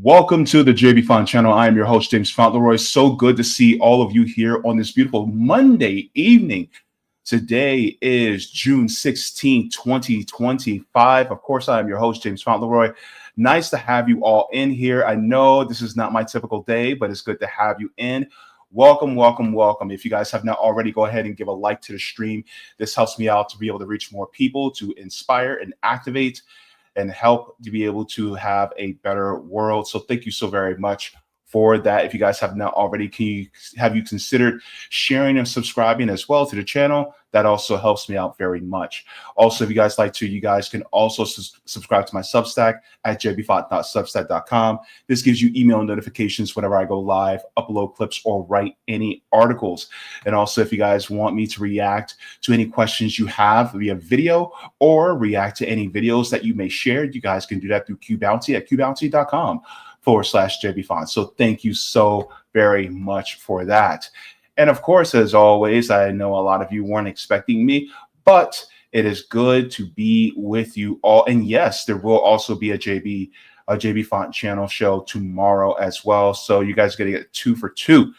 Welcome to the Jaybefaunt channel. I am your host, James Fauntleroy. So good to see all of you here on this beautiful Monday evening. Today is June 16th, 2025. Of course, I am your host, James Fauntleroy. Nice to have you all in here. I know this is not my typical day, but it's good to have you in. Welcome, welcome, welcome. If you guys have not already, go ahead and give a like to the stream. This helps me out to be able to reach more people, to inspire and activate and help to be able to have a better world. So thank you so very much for that. If you guys have not already, have you considered sharing and subscribing as well to the channel? That also helps me out very much. Also, if you guys like to, you guys can also subscribe to my Substack at jaybefaunt.substack.com. This gives you email notifications whenever I go live, upload clips, or write any articles. And also, if you guys want me to react to any questions you have via video or react to any videos that you may share, you guys can do that through QBounty at qbounty.com/Jaybefaunt. So thank you so very much for that. And of course, as always, I know a lot of you weren't expecting me, but it is good to be with you all. And yes, there will also be a Jaybefaunt channel show tomorrow as well. So you guys are going to get 2 for 2.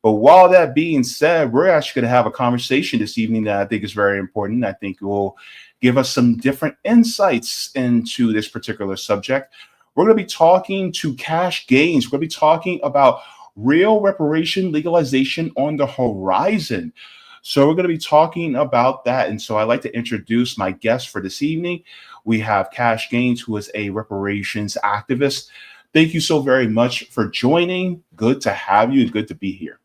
But while that being said, we're actually going to have a conversation this evening that I think is very important. I think will give us some different insights into this particular subject. We're going to be talking to Kash Gaines. We're going to be talking about real reparation legalization on the horizon. So we're going to be talking about that. And so I'd like to introduce my guest for this evening. We have Kash Gaines, who is a reparations activist. Thank you so very much for joining. Good to have you and good to be here.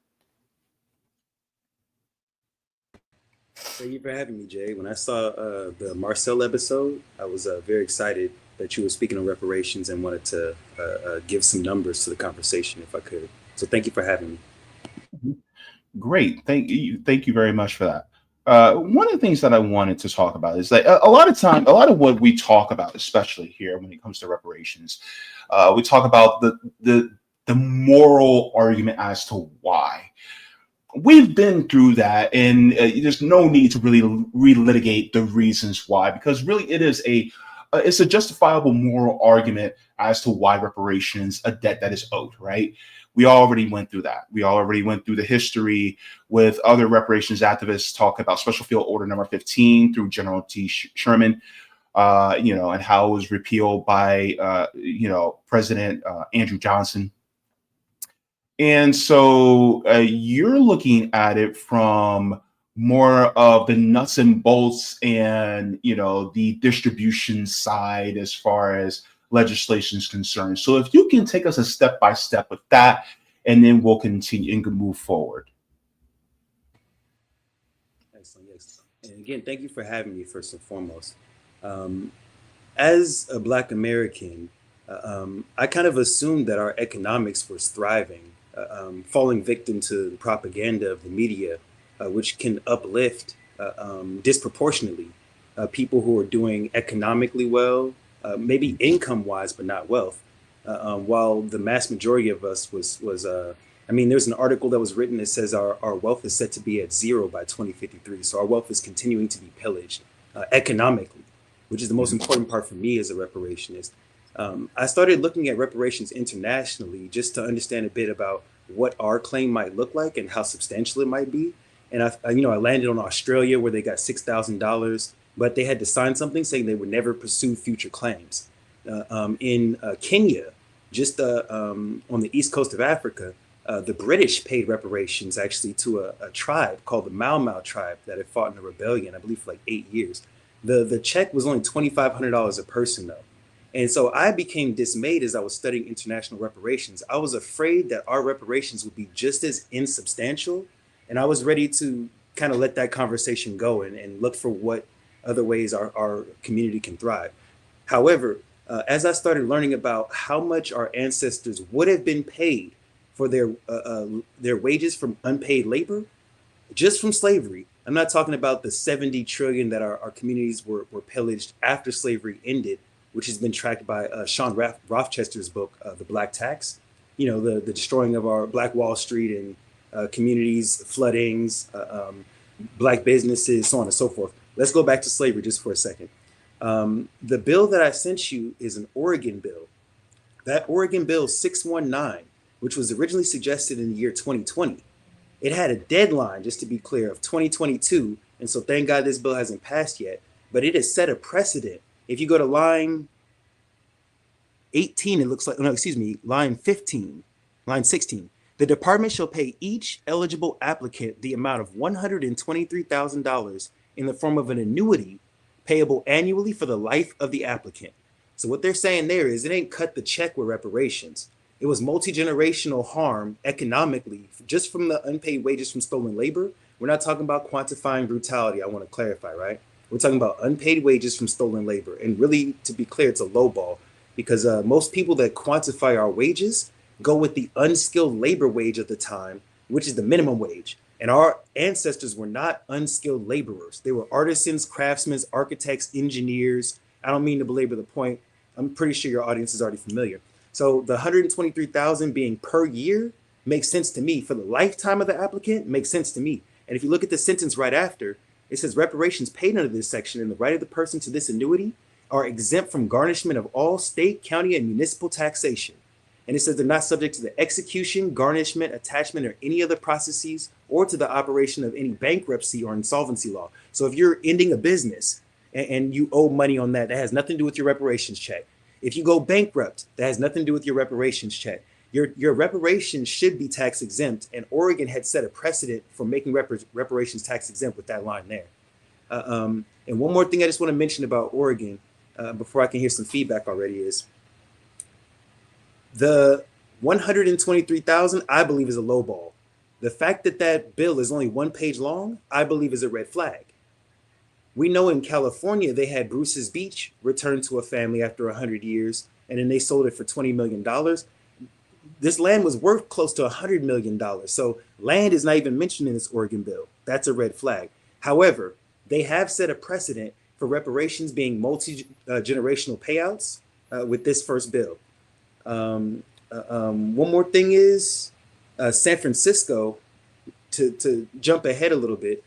Thank you for having me, Jay. When I saw the Marcel episode, I was very excited that you were speaking on reparations and wanted to give some numbers to the conversation if I could. So thank you for having me. Great. Thank you very much for that. One of the things that I wanted to talk about is that a lot of what we talk about, especially here when it comes to reparations, we talk about the moral argument as to why. We've been through that, and there's no need to really relitigate the reasons why, because really it's a justifiable moral argument as to why reparations, a debt that is owed, right? We already went through that. We already went through the history with other reparations activists talk about Special Field Order number 15 through General T. Sherman, and how it was repealed by, President Andrew Johnson. And so you're looking at it from more of the nuts and bolts and, the distribution side as far as legislation is concerned. So if you can take us a step by step with that, and then we'll continue and move forward. Excellent. Yes. And again, thank you for having me first and foremost. As a Black American, I kind of assumed that our economics was thriving, falling victim to the propaganda of the media, which can uplift disproportionately people who are doing economically well, maybe income-wise, but not wealth. While the mass majority of us there's an article that was written that says our wealth is set to be at 0 by 2053. So our wealth is continuing to be pillaged economically, which is the most important part for me as a reparationist. I started looking at reparations internationally just to understand a bit about what our claim might look like and how substantial it might be. And I landed on Australia, where they got $6,000, but they had to sign something saying they would never pursue future claims. In Kenya, just on the east coast of Africa, the British paid reparations actually to a tribe called the Mau Mau tribe that had fought in a rebellion, I believe, for like 8 years. The check was only $2,500 a person, though. And so I became dismayed as I was studying international reparations. I was afraid that our reparations would be just as insubstantial. And I was ready to kind of let that conversation go and look for what other ways our community can thrive. However, as I started learning about how much our ancestors would have been paid for their wages from unpaid labor, just from slavery, I'm not talking about the 70 trillion that our communities were pillaged after slavery ended, which has been tracked by Sean Rochester's book, The Black Tax, the destroying of our Black Wall Street and communities, floodings, Black businesses, so on and so forth. Let's go back to slavery just for a second. The bill that I sent you is an Oregon bill that Oregon Bill 619, which was originally suggested in the year 2020, it had a deadline, just to be clear, of 2022. And so thank God this bill hasn't passed yet, but it has set a precedent. If you go to line 18, it looks like, no, excuse me, line 15, line 16. The department shall pay each eligible applicant the amount of $123,000 in the form of an annuity payable annually for the life of the applicant. So what they're saying there is it ain't cut the check with reparations. It was multi-generational harm economically just from the unpaid wages from stolen labor. We're not talking about quantifying brutality. I want to clarify, right? We're talking about unpaid wages from stolen labor. And really, to be clear, it's a low ball because most people that quantify our wages go with the unskilled labor wage of the time, which is the minimum wage. And our ancestors were not unskilled laborers. They were artisans, craftsmen, architects, engineers. I don't mean to belabor the point. I'm pretty sure your audience is already familiar. So the 123,000 being per year makes sense to me. For the lifetime of the applicant, makes sense to me. And if you look at the sentence right after, it says reparations paid under this section and the right of the person to this annuity are exempt from garnishment of all state, county, and municipal taxation. And it says they're not subject to the execution, garnishment, attachment, or any other processes, or to the operation of any bankruptcy or insolvency law. So if you're ending a business and you owe money on that, that has nothing to do with your reparations check. If you go bankrupt, that has nothing to do with your reparations check. Your reparations should be tax exempt, and Oregon had set a precedent for making reparations tax exempt with that line there. And one more thing I just want to mention about Oregon before I can hear some feedback already is the 123,000, I believe, is a low ball. The fact that that bill is only 1 page long, I believe, is a red flag. We know in California, they had Bruce's Beach returned to a family after 100 years, and then they sold it for $20 million. This land was worth close to $100 million. So land is not even mentioned in this Oregon bill. That's a red flag. However, they have set a precedent for reparations being multi-generational payouts with this first bill. One more thing is San Francisco, to jump ahead a little bit,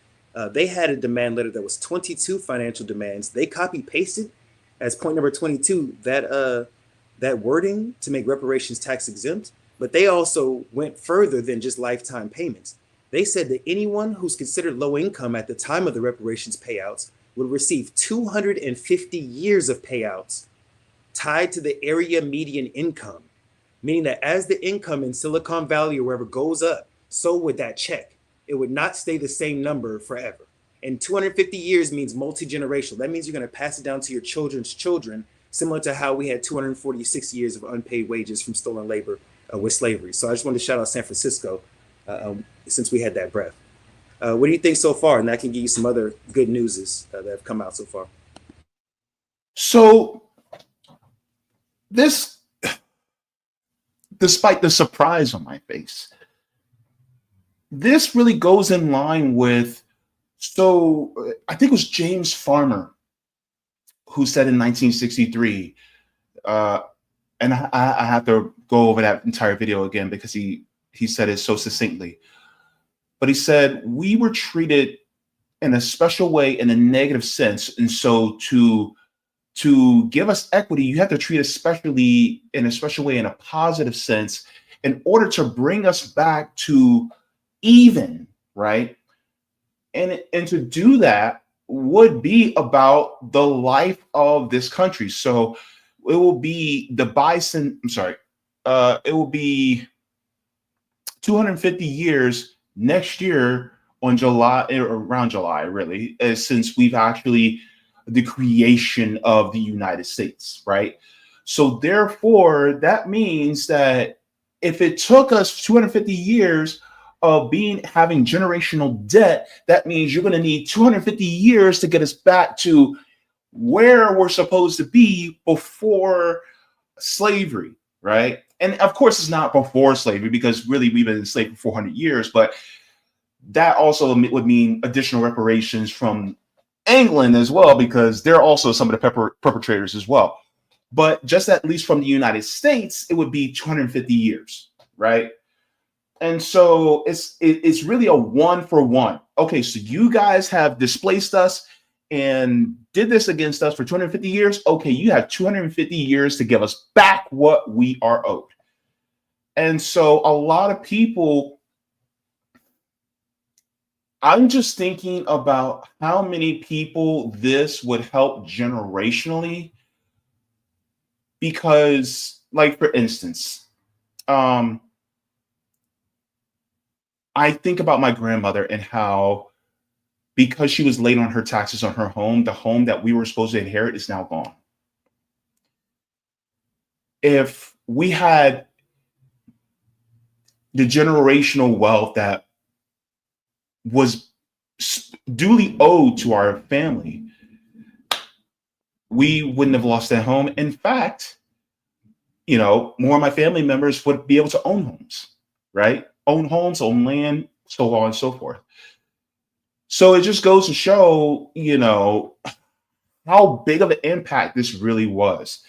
they had a demand letter that was 22 financial demands. They copy pasted as point number 22 that wording to make reparations tax exempt, but they also went further than just lifetime payments. They said that anyone who's considered low income at the time of the reparations payouts would receive 250 years of payouts tied to the area median income, meaning that as the income in Silicon Valley or wherever goes up, so would that check. It would not stay the same number forever. And 250 years means multi-generational. That means you're going to pass it down to your children's children, similar to how we had 246 years of unpaid wages from stolen labor with slavery. So I just wanted to shout out San Francisco since we had that breath. What do you think so far? And I can give you some other good news that have come out so far. So this, despite the surprise on my face, this really goes in line with, so I think it was James Farmer who said in 1963, and I have to go over that entire video again because he said it so succinctly. But he said, we were treated in a special way in a negative sense. And so to give us equity, you have to treat us specially in a special way in a positive sense in order to bring us back to even, right? And to do that would be about the life of this country. So it will be the bison, it will be 250 years next year on July, around July, really, since we've actually the creation of the United States, right? So therefore, that means that if it took us 250 years of having generational debt, that means you're going to need 250 years to get us back to where we're supposed to be before slavery, right? And of course, it's not before slavery because really we've been enslaved for 400 years, but that also would mean additional reparations from England as well, because they're also some of the perpetrators as well. But just at least from the United States, it would be 250 years, right? And so it's really a one for one. Okay, so you guys have displaced us and did this against us for 250 years. Okay, you have 250 years to give us back what we are owed. And so a lot of people, I'm just thinking about how many people this would help generationally, because, like, for instance, um, I think about my grandmother and how, because she was late on her taxes on her home, the home that we were supposed to inherit is now gone. If we had the generational wealth that was duly owed to our family, we wouldn't have lost that home. In fact, more of my family members would be able to own homes, right? Own homes, own land, so on and so forth. So it just goes to show, how big of an impact this really was.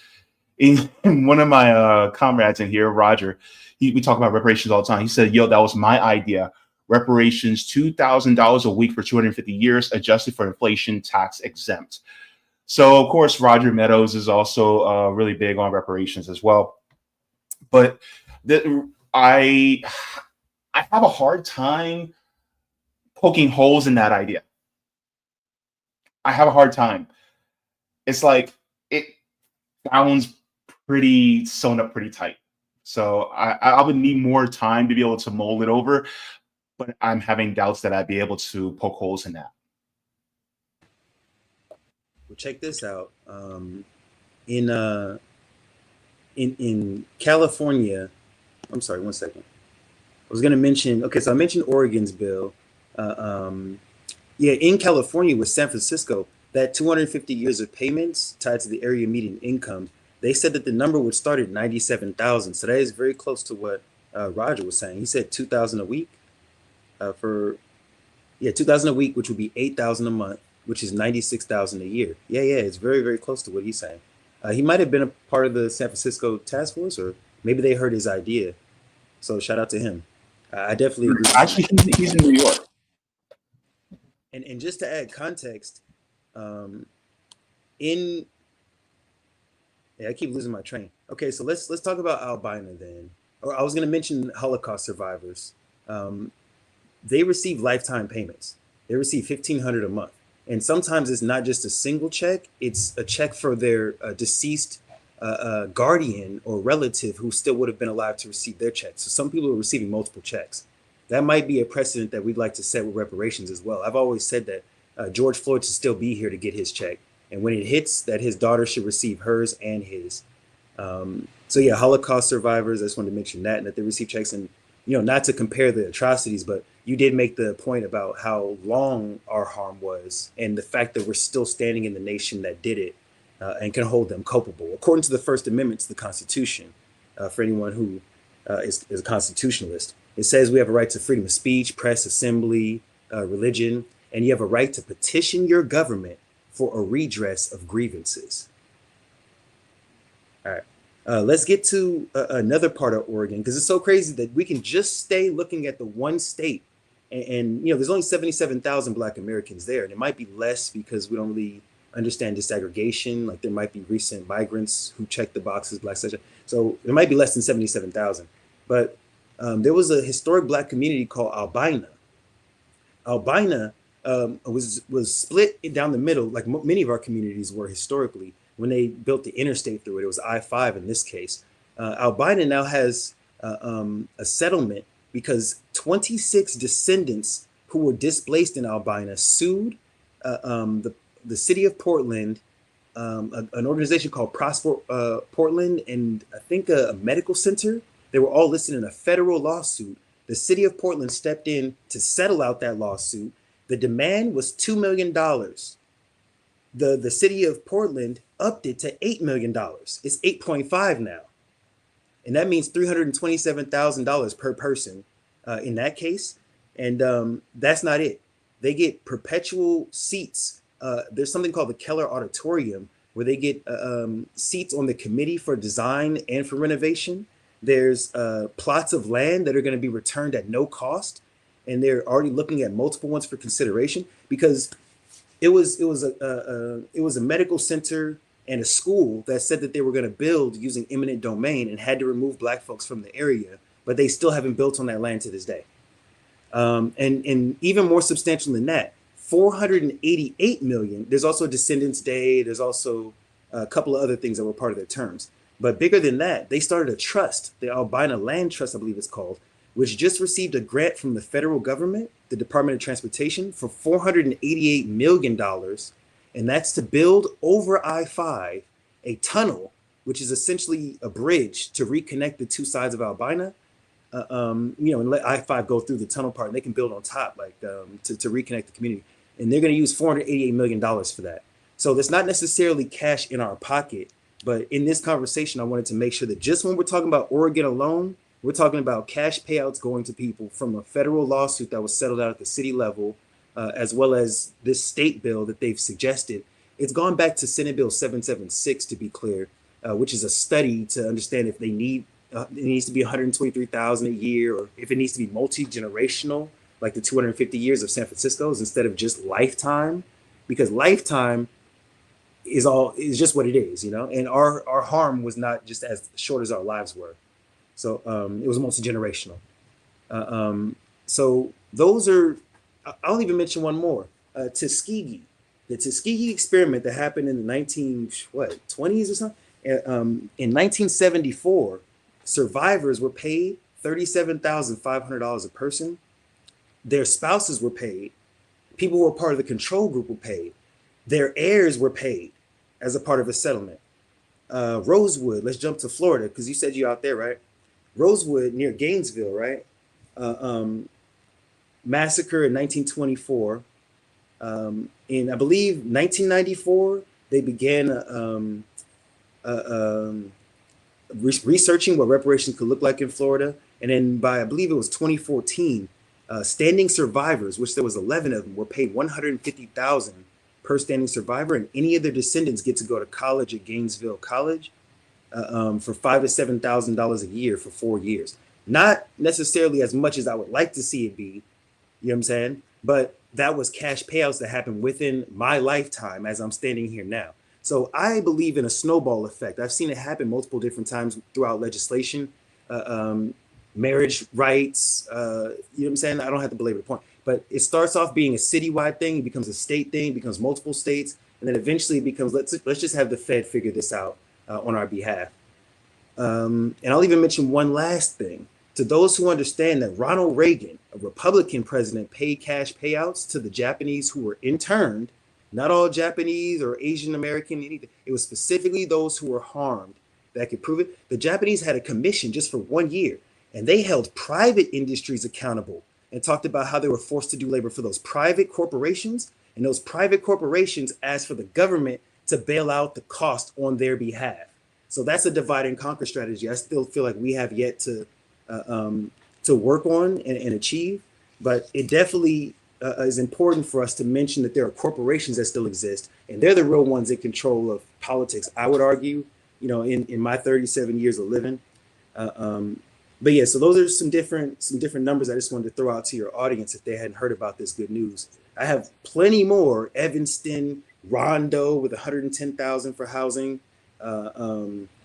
And one of my comrades in here, Roger, we talk about reparations all the time. He said, "Yo, that was my idea. Reparations, $2,000 a week for 250 years, adjusted for inflation, tax exempt." So, of course, Roger Meadows is also really big on reparations as well. But I have a hard time poking holes in that idea. I have a hard time. It's like it sounds pretty sewn up pretty tight. So I would need more time to be able to mold it over, but I'm having doubts that I'd be able to poke holes in that. Well, check this out. In in California, I'm sorry, one second. I was going to mention. Okay, so I mentioned Oregon's bill. Uh, um, yeah, in California with San Francisco, that 250 years of payments tied to the area median income, they said that the number would start at 97,000. So that is very close to what Roger was saying. He said 2,000 a week for 2,000 a week, which would be 8,000 a month, which is 96,000 a year. Yeah, it's very, very close to what he's saying. He might have been a part of the San Francisco task force, or maybe they heard his idea. So shout out to him. I definitely agree with you. Actually, he's in New York. And just to add context, um, in yeah, I keep losing my train. Okay, so let's talk about albino then. Or I was going to mention Holocaust survivors. Um, they receive lifetime payments. They receive 1,500 a month, and sometimes it's not just a single check; it's a check for their deceased guardian or relative who still would have been alive to receive their check. So some people are receiving multiple checks. That might be a precedent that we'd like to set with reparations as well. I've always said that George Floyd should still be here to get his check, and when it hits, that his daughter should receive hers and his. So yeah, Holocaust survivors. I just wanted to mention that, and that they receive checks, and not to compare the atrocities, but you did make the point about how long our harm was, and the fact that we're still standing in the nation that did it, and can hold them culpable, according to the First Amendment to the Constitution. For anyone who is a constitutionalist, it says we have a right to freedom of speech, press, assembly, religion, and you have a right to petition your government for a redress of grievances. All right. Let's get to another part of Oregon, because it's so crazy that we can just stay looking at the one state, and there's only 77,000 Black Americans there, and it might be less because we don't really understand disaggregation. Like there might be recent migrants who check the boxes, Black such. So it might be less than 77,000. But there was a historic Black community called Albina. Albina was split down the middle, like many of our communities were historically. When they built the interstate through it, it was I-5 in this case. Albina now has a settlement because 26 descendants who were displaced in Albina sued the city of Portland, an organization called Prosper Portland, and I think a medical center. They were all listed in a federal lawsuit. The city of Portland stepped in to settle out that lawsuit. The demand was $2 million. The city of Portland upped it to $8 million. It's 8.5 now. And that means $327,000 per person in that case. And that's not it. They get perpetual seats. There's something called the Keller Auditorium where they get seats on the committee for design and for renovation. There's plots of land that are going to be returned at no cost. And they're already looking at multiple ones for consideration because it was a medical center and a school that said that they were going to build using eminent domain and had to remove black folks from the area, but they still haven't built on that land to this day. And even more substantial than that, 488 million. There's also Descendants Day. There's also a couple of other things that were part of their terms. But bigger than that, they started a trust, the Albina Land Trust, I believe it's called, which just received a grant from the federal government, the Department of Transportation, for $488 million. And that's to build over I-5 a tunnel, which is essentially a bridge to reconnect the two sides of Albina. And let I-5 go through the tunnel part, and they can build on top, to reconnect the community. And they're going to use $488 million for that. So that's not necessarily cash in our pocket, but in this conversation, I wanted to make sure that just when we're talking about Oregon alone, we're talking about cash payouts going to people from a federal lawsuit that was settled out at the city level, as well as this state bill that they've suggested. It's gone back to Senate Bill 776, to be clear, which is a study to understand if they need it needs to be 123,000 a year, or if it needs to be multi-generational, like the 250 years of San Francisco's, instead of just lifetime, because lifetime is just what it is, and our harm was not just as short as our lives were. So it was multi-generational. So those are, I'll even mention one more, Tuskegee. The Tuskegee experiment that happened in the 20s or something. In 1974, survivors were paid $37,500 a person. Their spouses were paid. People who were part of the control group were paid. Their heirs were paid as a part of a settlement. Rosewood, let's jump to Florida, because you said you're out there, right? Rosewood near Gainesville, right? Massacre in 1924. In, I believe, 1994, they began researching what reparations could look like in Florida. And then by, I believe it was 2014, standing survivors, which there was 11 of them, were paid $150,000 per standing survivor, and any of their descendants get to go to college at Gainesville College for $5,000 to $7,000 a year for 4 years. Not necessarily as much as I would like to see it be, you know what I'm saying? But that was cash payouts that happened within my lifetime as I'm standing here now. So I believe in a snowball effect. I've seen it happen multiple different times throughout legislation, marriage rights, you know what I'm saying? I don't have to belabor the point, but it starts off being a citywide thing, it becomes a state thing, it becomes multiple states, and then eventually it becomes, let's just have the Fed figure this out on our behalf. And I'll even mention one last thing. To those who understand that Ronald Reagan, a Republican president, paid cash payouts to the Japanese who were interned, not all Japanese or Asian American, anything. It was specifically those who were harmed that could prove it. The Japanese had a commission just for 1 year, and they held private industries accountable and talked about how they were forced to do labor for those private corporations. And those private corporations asked for the government to bail out the cost on their behalf. So that's a divide and conquer strategy. I still feel like we have yet to work on and achieve, but it definitely is important for us to mention that there are corporations that still exist, and they're the real ones in control of politics, I would argue, in my 37 years of living. But yeah, so those are some different numbers I just wanted to throw out to your audience if they hadn't heard about this good news. I have plenty more. Evanston, Rondo with $110,000 for housing.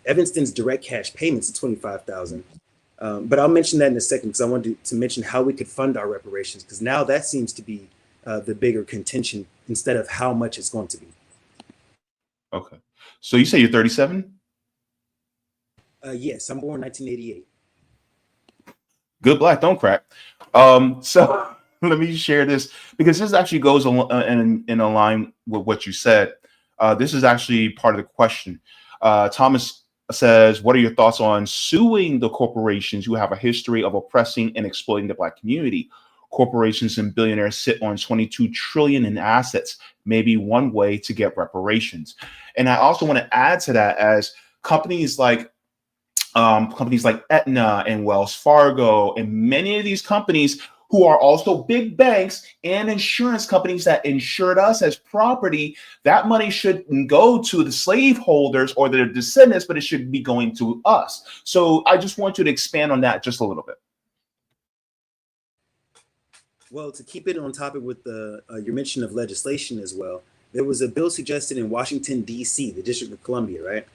Evanston's direct cash payments of $25,000. But I'll mention that in a second, because I wanted to mention how we could fund our reparations, because now that seems to be the bigger contention instead of how much it's going to be. Okay. So you say you're 37? Yes, I'm born 1988. Good black, don't crack. So let me share this, because this actually goes in line with what you said. This is actually part of the question. Thomas says, what are your thoughts on suing the corporations who have a history of oppressing and exploiting the black community? Corporations and billionaires sit on 22 trillion in assets, maybe one way to get reparations. And I also want to add to that, as companies like Aetna and Wells Fargo and many of these companies who are also big banks and insurance companies that insured us as property, that money shouldn't go to the slaveholders or their descendants, but it should be going to us. So I just want you to expand on that just a little bit. Well, to keep it on topic with the your mention of legislation as well, there was a bill suggested in Washington D.C., the District of Columbia, right?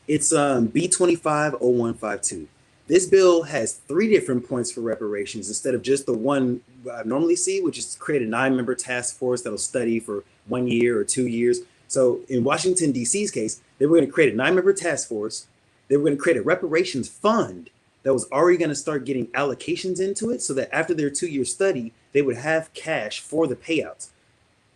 It's B 250152. This bill has three different points for reparations instead of just the one I normally see, which is create a 9-member task force that'll study for 1 year or 2 years. So in Washington D.C.'s case, they were going to create a 9-member task force. They were going to create a reparations fund that was already going to start getting allocations into it, so that after their 2-year study, they would have cash for the payouts.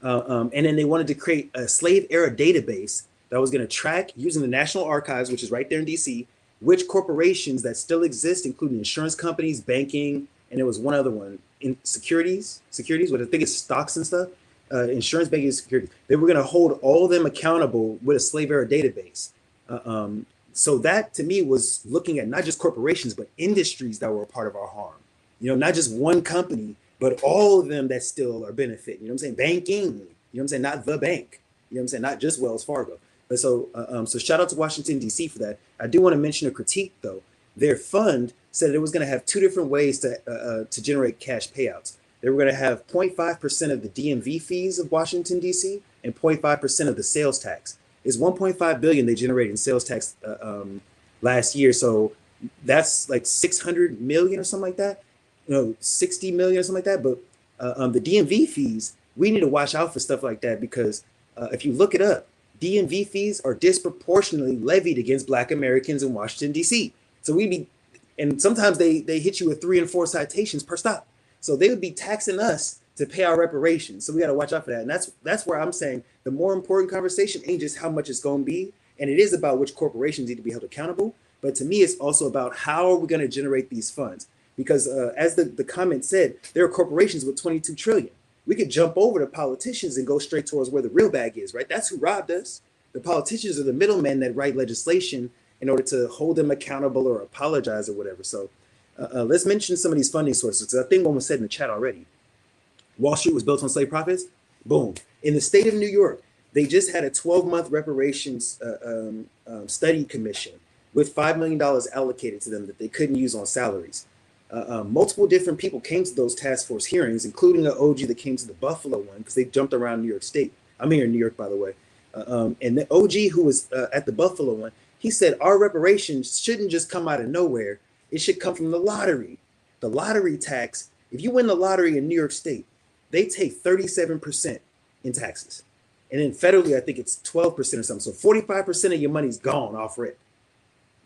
And then they wanted to create a slave era database that was going to track using the National Archives, which is right there in DC, which corporations that still exist, including insurance companies, banking, and there was one other one in securities, what I think is stocks and stuff, insurance, banking, and securities. They were going to hold all of them accountable with a slave era database. So that to me was looking at not just corporations, but industries that were a part of our harm. Not just one company, but all of them that still are benefiting. You know what I'm saying? Banking, you know what I'm saying? Not the bank, you know what I'm saying? Not just Wells Fargo. But so shout out to Washington, D.C. for that. I do want to mention a critique, though. Their fund said it was going to have two different ways to generate cash payouts. They were going to have 0.5% of the DMV fees of Washington, D.C. and 0.5% of the sales tax. It's 1.5 billion they generated in sales tax last year. So that's like 600 million or something like that. 60 million or something like that. But the DMV fees, we need to watch out for stuff like that, because if you look it up, DMV fees are disproportionately levied against Black Americans in Washington, D.C. So and sometimes they hit you with 3 and 4 citations per stop. So they would be taxing us to pay our reparations. So we got to watch out for that. And that's where I'm saying the more important conversation ain't just how much it's going to be. And it is about which corporations need to be held accountable. But to me, it's also about how are we going to generate these funds? Because as the comment said, there are corporations with 22 trillion. We could jump over the politicians and go straight towards where the real bag is, right? That's who robbed us. The politicians are the middlemen that write legislation in order to hold them accountable or apologize or whatever. So let's mention some of these funding sources. I think one was said in the chat already. Wall Street was built on slave profits. Boom. In the state of New York, they just had a 12-month reparations study commission with $5 million allocated to them that they couldn't use on salaries. Multiple different people came to those task force hearings, including an OG that came to the Buffalo one, because they jumped around New York State. I'm here in New York, by the way. And the OG who was at the Buffalo one, he said our reparations shouldn't just come out of nowhere. It should come from the lottery. The lottery tax, if you win the lottery in New York State, they take 37% in taxes. And then federally, I think it's 12% or something. So 45% of your money's gone off rip.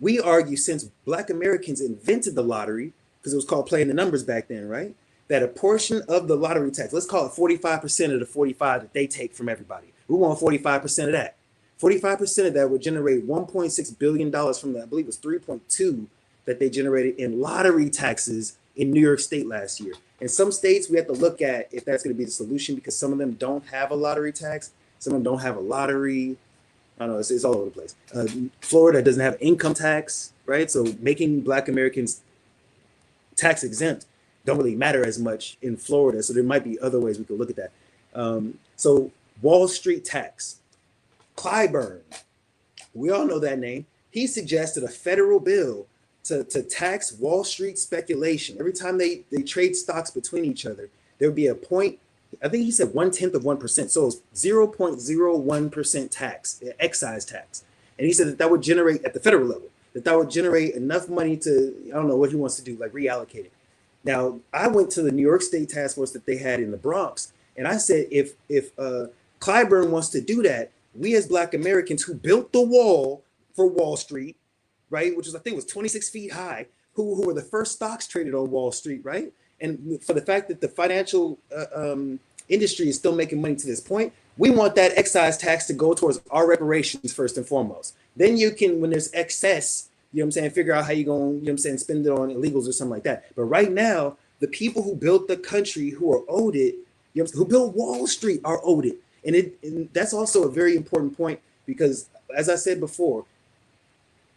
We argue since Black Americans invented the lottery, because it was called playing the numbers back then, right? That a portion of the lottery tax, let's call it 45% of the 45 that they take from everybody. We want 45% of that. 45% of that would generate $1.6 billion from that. I believe it was 3.2 that they generated in lottery taxes in New York State last year. In some states, we have to look at if that's going to be the solution, because some of them don't have a lottery tax. Some of them don't have a lottery. I don't know, it's all over the place. Florida doesn't have income tax, right? So making Black Americans tax exempt don't really matter as much in Florida. So there might be other ways we could look at that. So Wall Street tax. Clyburn, we all know that name. He suggested a federal bill to tax Wall Street speculation. Every time they trade stocks between each other, there would be a point, I think he said 1/10 of 1%. So it's 0.01% tax, excise tax. And he said that would generate at the federal level, that would generate enough money to, I don't know what he wants to do, like reallocate it. Now, I went to the New York State task force that they had in the Bronx, and I said, if Clyburn wants to do that, we as Black Americans who built the wall for Wall Street, right, which was, I think was 26 feet high, who were the first stocks traded on Wall Street, right? And for the fact that the financial industry is still making money to this point, we want that excise tax to go towards our reparations first and foremost. Then you can, when there's excess, you know what I'm saying, figure out how you're going, you know what I'm saying, spend it on illegals or something like that. But right now, the people who built the country, who are owed it, you know, who built Wall Street are owed it. And that's also a very important point, because as I said before,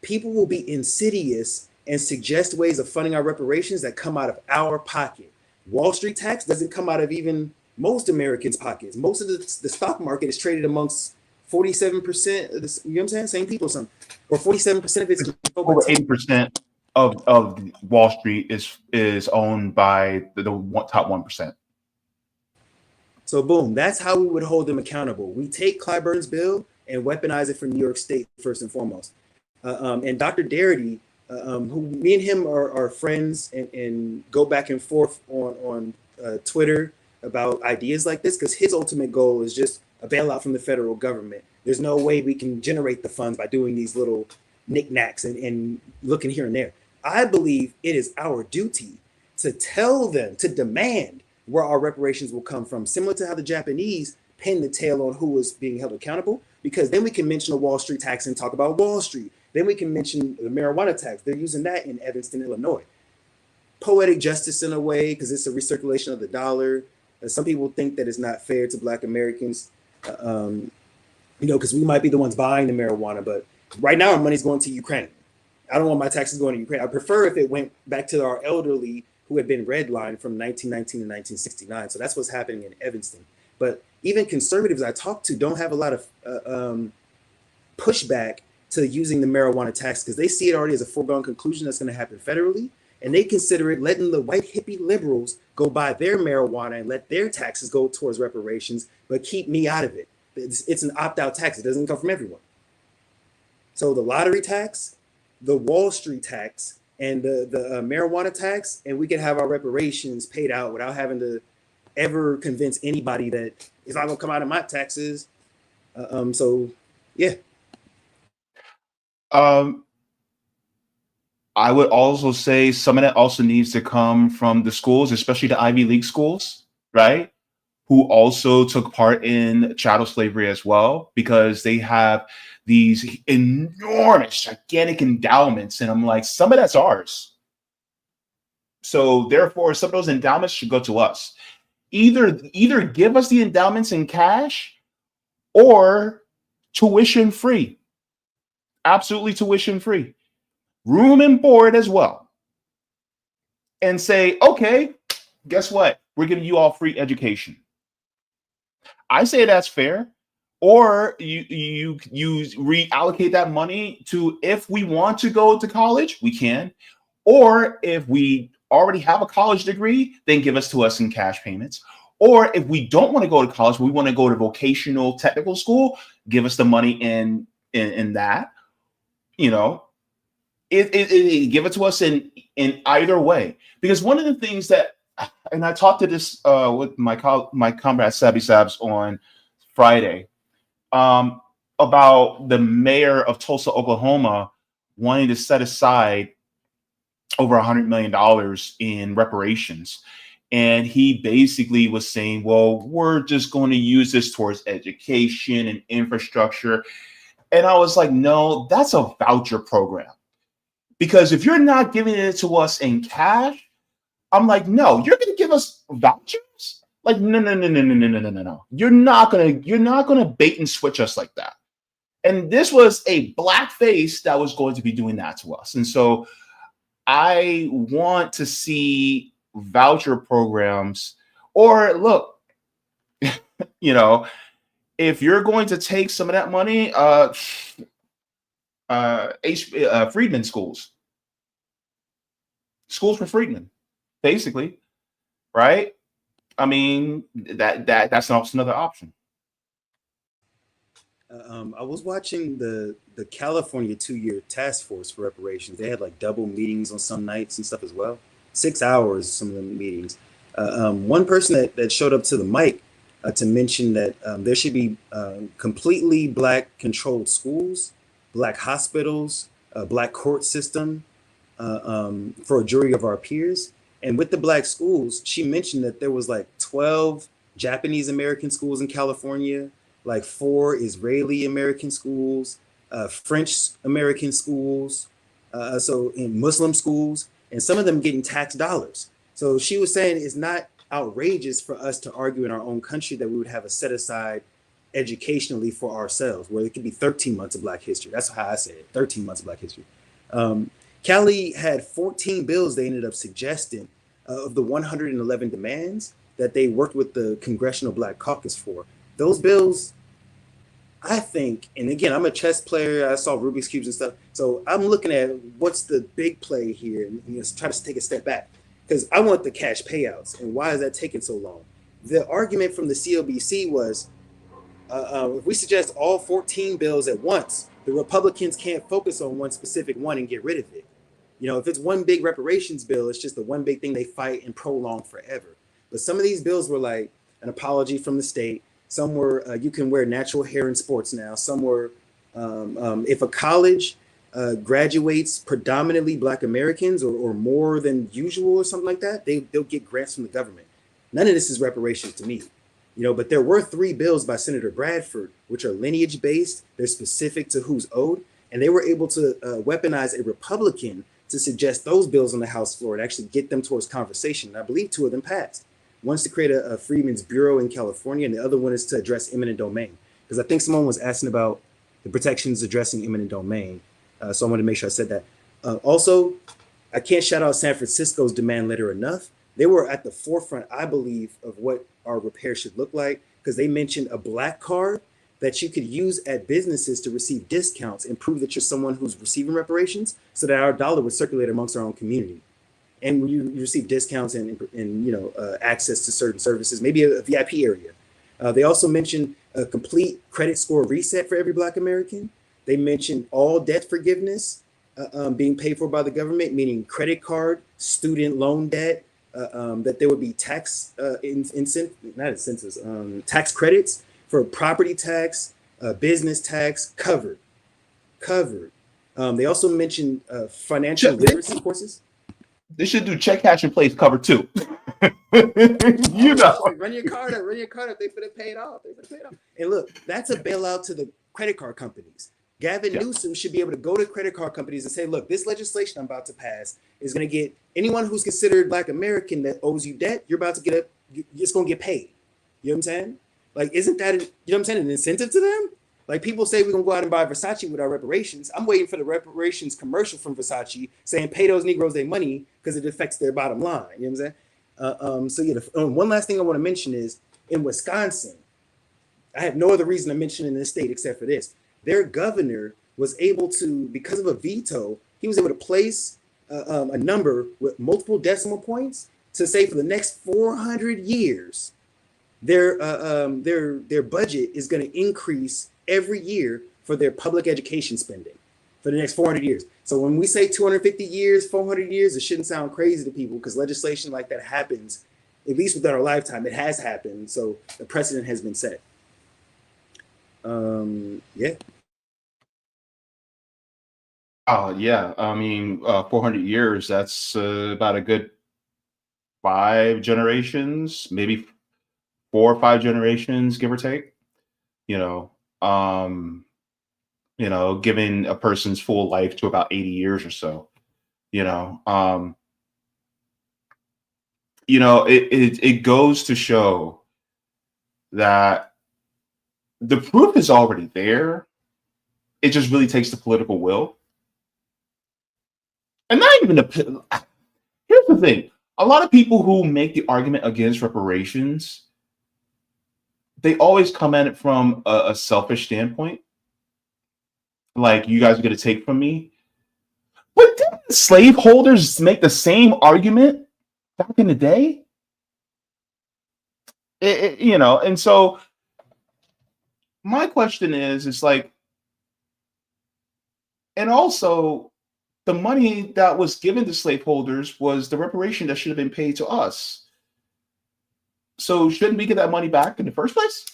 people will be insidious and suggest ways of funding our reparations that come out of our pocket. Wall Street tax doesn't come out of even most Americans' pockets. Most of the stock market is traded amongst 47% of this, you know what I'm saying? Same people, some, or 47% of it's over 80% of Wall Street is owned by the top 1%. So boom, that's how we would hold them accountable. We take Clyburn's bill and weaponize it for New York State first and foremost. And Dr. Darity, who me and him are friends and go back and forth on Twitter about ideas like this, because his ultimate goal is just a bailout from the federal government. There's no way we can generate the funds by doing these little knickknacks and looking here and there. I believe it is our duty to tell them, to demand where our reparations will come from, similar to how the Japanese pinned the tail on who was being held accountable, because then we can mention the Wall Street tax and talk about Wall Street. Then we can mention the marijuana tax. They're using that in Evanston, Illinois. Poetic justice in a way, because it's a recirculation of the dollar. Some people think that it's not fair to Black Americans, because we might be the ones buying the marijuana, but right now our money's going to Ukraine. I don't want my taxes going to Ukraine. I prefer if it went back to our elderly who had been redlined from 1919 to 1969. So that's what's happening in Evanston. But even conservatives I talk to don't have a lot of pushback to using the marijuana tax, because they see it already as a foregone conclusion that's going to happen federally. And they consider it letting the white hippie liberals go buy their marijuana and let their taxes go towards reparations, but keep me out of it. It's an opt-out tax. It doesn't come from everyone. So the lottery tax, the Wall Street tax, and the marijuana tax, and we can have our reparations paid out without having to ever convince anybody that it's not going to come out of my taxes. So, yeah. I would also say some of that also needs to come from the schools, especially the Ivy League schools, right? Who also took part in chattel slavery as well, because they have these enormous, gigantic endowments. And I'm like, some of that's ours. So therefore, some of those endowments should go to us. Either give us the endowments in cash or tuition free. Absolutely tuition free. Room and board as well. And say, okay, guess what? We're giving you all free education. I say that's fair. Or you reallocate that money to, if we want to go to college, we can. Or if we already have a college degree, then give us to us in cash payments. Or if we don't want to go to college, we want to go to vocational technical school, give us the money in that. Give it to us in either way. Because one of the things that, and I talked to this with my comrade Sabby Sabs on Friday, about the mayor of Tulsa, Oklahoma, wanting to set aside over $100 million in reparations. And he basically was saying, well, we're just going to use this towards education and infrastructure. And I was like, no, that's a voucher program. Because if you're not giving it to us in cash, I'm like, no, you're going to give us vouchers? Like, no. You're not gonna bait and switch us like that. And this was a black face that was going to be doing that to us. And so I want to see voucher programs, or look, if you're going to take some of that money, freedmen schools for freedmen, basically, right? I mean, that's also another option. I was watching the California 2-year task force for reparations. They had like double meetings on some nights and stuff as well. 6 hours, some of the meetings. One person that showed up to the mic to mention that there should be completely Black controlled schools, Black hospitals, a Black court system for a jury of our peers. And with the Black schools, she mentioned that there was like 12 Japanese American schools in California, like 4 Israeli American schools, French American schools, so in Muslim schools, and some of them getting tax dollars. So she was saying it's not outrageous for us to argue in our own country that we would have a set aside educationally for ourselves, where it could be 13 months of Black history. That's how I say it, 13 months of Black history. Cali had 14 bills they ended up suggesting of the 111 demands that they worked with the Congressional Black Caucus for. Those bills, I think, and again, I'm a chess player. I saw Rubik's Cubes and stuff. So I'm looking at what's the big play here and try to take a step back, because I want the cash payouts. And why is that taking so long? the argument from the COBC was, if we suggest all 14 bills at once, the Republicans can't focus on one specific one and get rid of it. You know, if it's one big reparations bill, it's just the one big thing they fight and prolong forever. But some of these bills were like an apology from the state. Some were you can wear natural hair in sports now. Some were if a college graduates predominantly Black Americans or more than usual or something like that, they'll get grants from the government. None of this is reparations to me. You know, but there were 3 bills by Senator Bradford, which are lineage based. They're specific to who's owed. And they were able to weaponize a Republican to suggest those bills on the House floor and actually get them towards conversation. And I believe 2 of them passed. One's to create a Freedmen's Bureau in California, and the other one is to address eminent domain. Because I think someone was asking about the protections addressing eminent domain. So I wanted to make sure I said that. Also, I can't shout out San Francisco's demand letter enough. They were at the forefront, I believe, of what our repair should look like, because they mentioned a Black card that you could use at businesses to receive discounts and prove that you're someone who's receiving reparations, so that our dollar would circulate amongst our own community. And when you receive discounts and you know access to certain services, maybe a VIP area. They also mentioned a complete credit score reset for every Black American. They mentioned all debt forgiveness being paid for by the government, meaning credit card, student loan debt, that there would be tax tax credits for property tax, business tax, covered. They also mentioned financial literacy courses. They should do check, cash, and place cover too. You know, run your card up. They finna pay it off. And look, that's a bailout to the credit card companies. Gavin Newsom should be able to go to credit card companies and say, look, this legislation I'm about to pass is going to get anyone who's considered Black American that owes you debt, you're about to get it's going to get paid. You know what I'm saying? Like, isn't that, you know what I'm saying, an incentive to them? Like, people say we're going to go out and buy Versace with our reparations. I'm waiting for the reparations commercial from Versace saying pay those Negroes their money because it affects their bottom line. You know what I'm saying? So, yeah, one last thing I want to mention is in Wisconsin, I have no other reason to mention in this state except for this. Their governor was able to, because of a veto, he was able to place a number with multiple decimal points to say for the next 400 years, their budget is going to increase every year for their public education spending for the next 400 years. So when we say 250 years, 400 years, it shouldn't sound crazy to people because legislation like that happens, at least within our lifetime. It has happened. So the precedent has been set. Yeah. Oh yeah, I mean, 400 years. That's about a good 5 generations, maybe 4 or 5 generations, give or take. You know, giving a person's full life to about 80 years or so. It goes to show that the proof is already there. It just really takes the political will. And not even here's the thing. A lot of people who make the argument against reparations, they always come at it from a selfish standpoint. Like, you guys are going to take from me. But didn't slaveholders make the same argument back in the day? And so my question is, it's like, and also the money that was given to slaveholders was the reparation that should have been paid to us. So shouldn't we get that money back in the first place?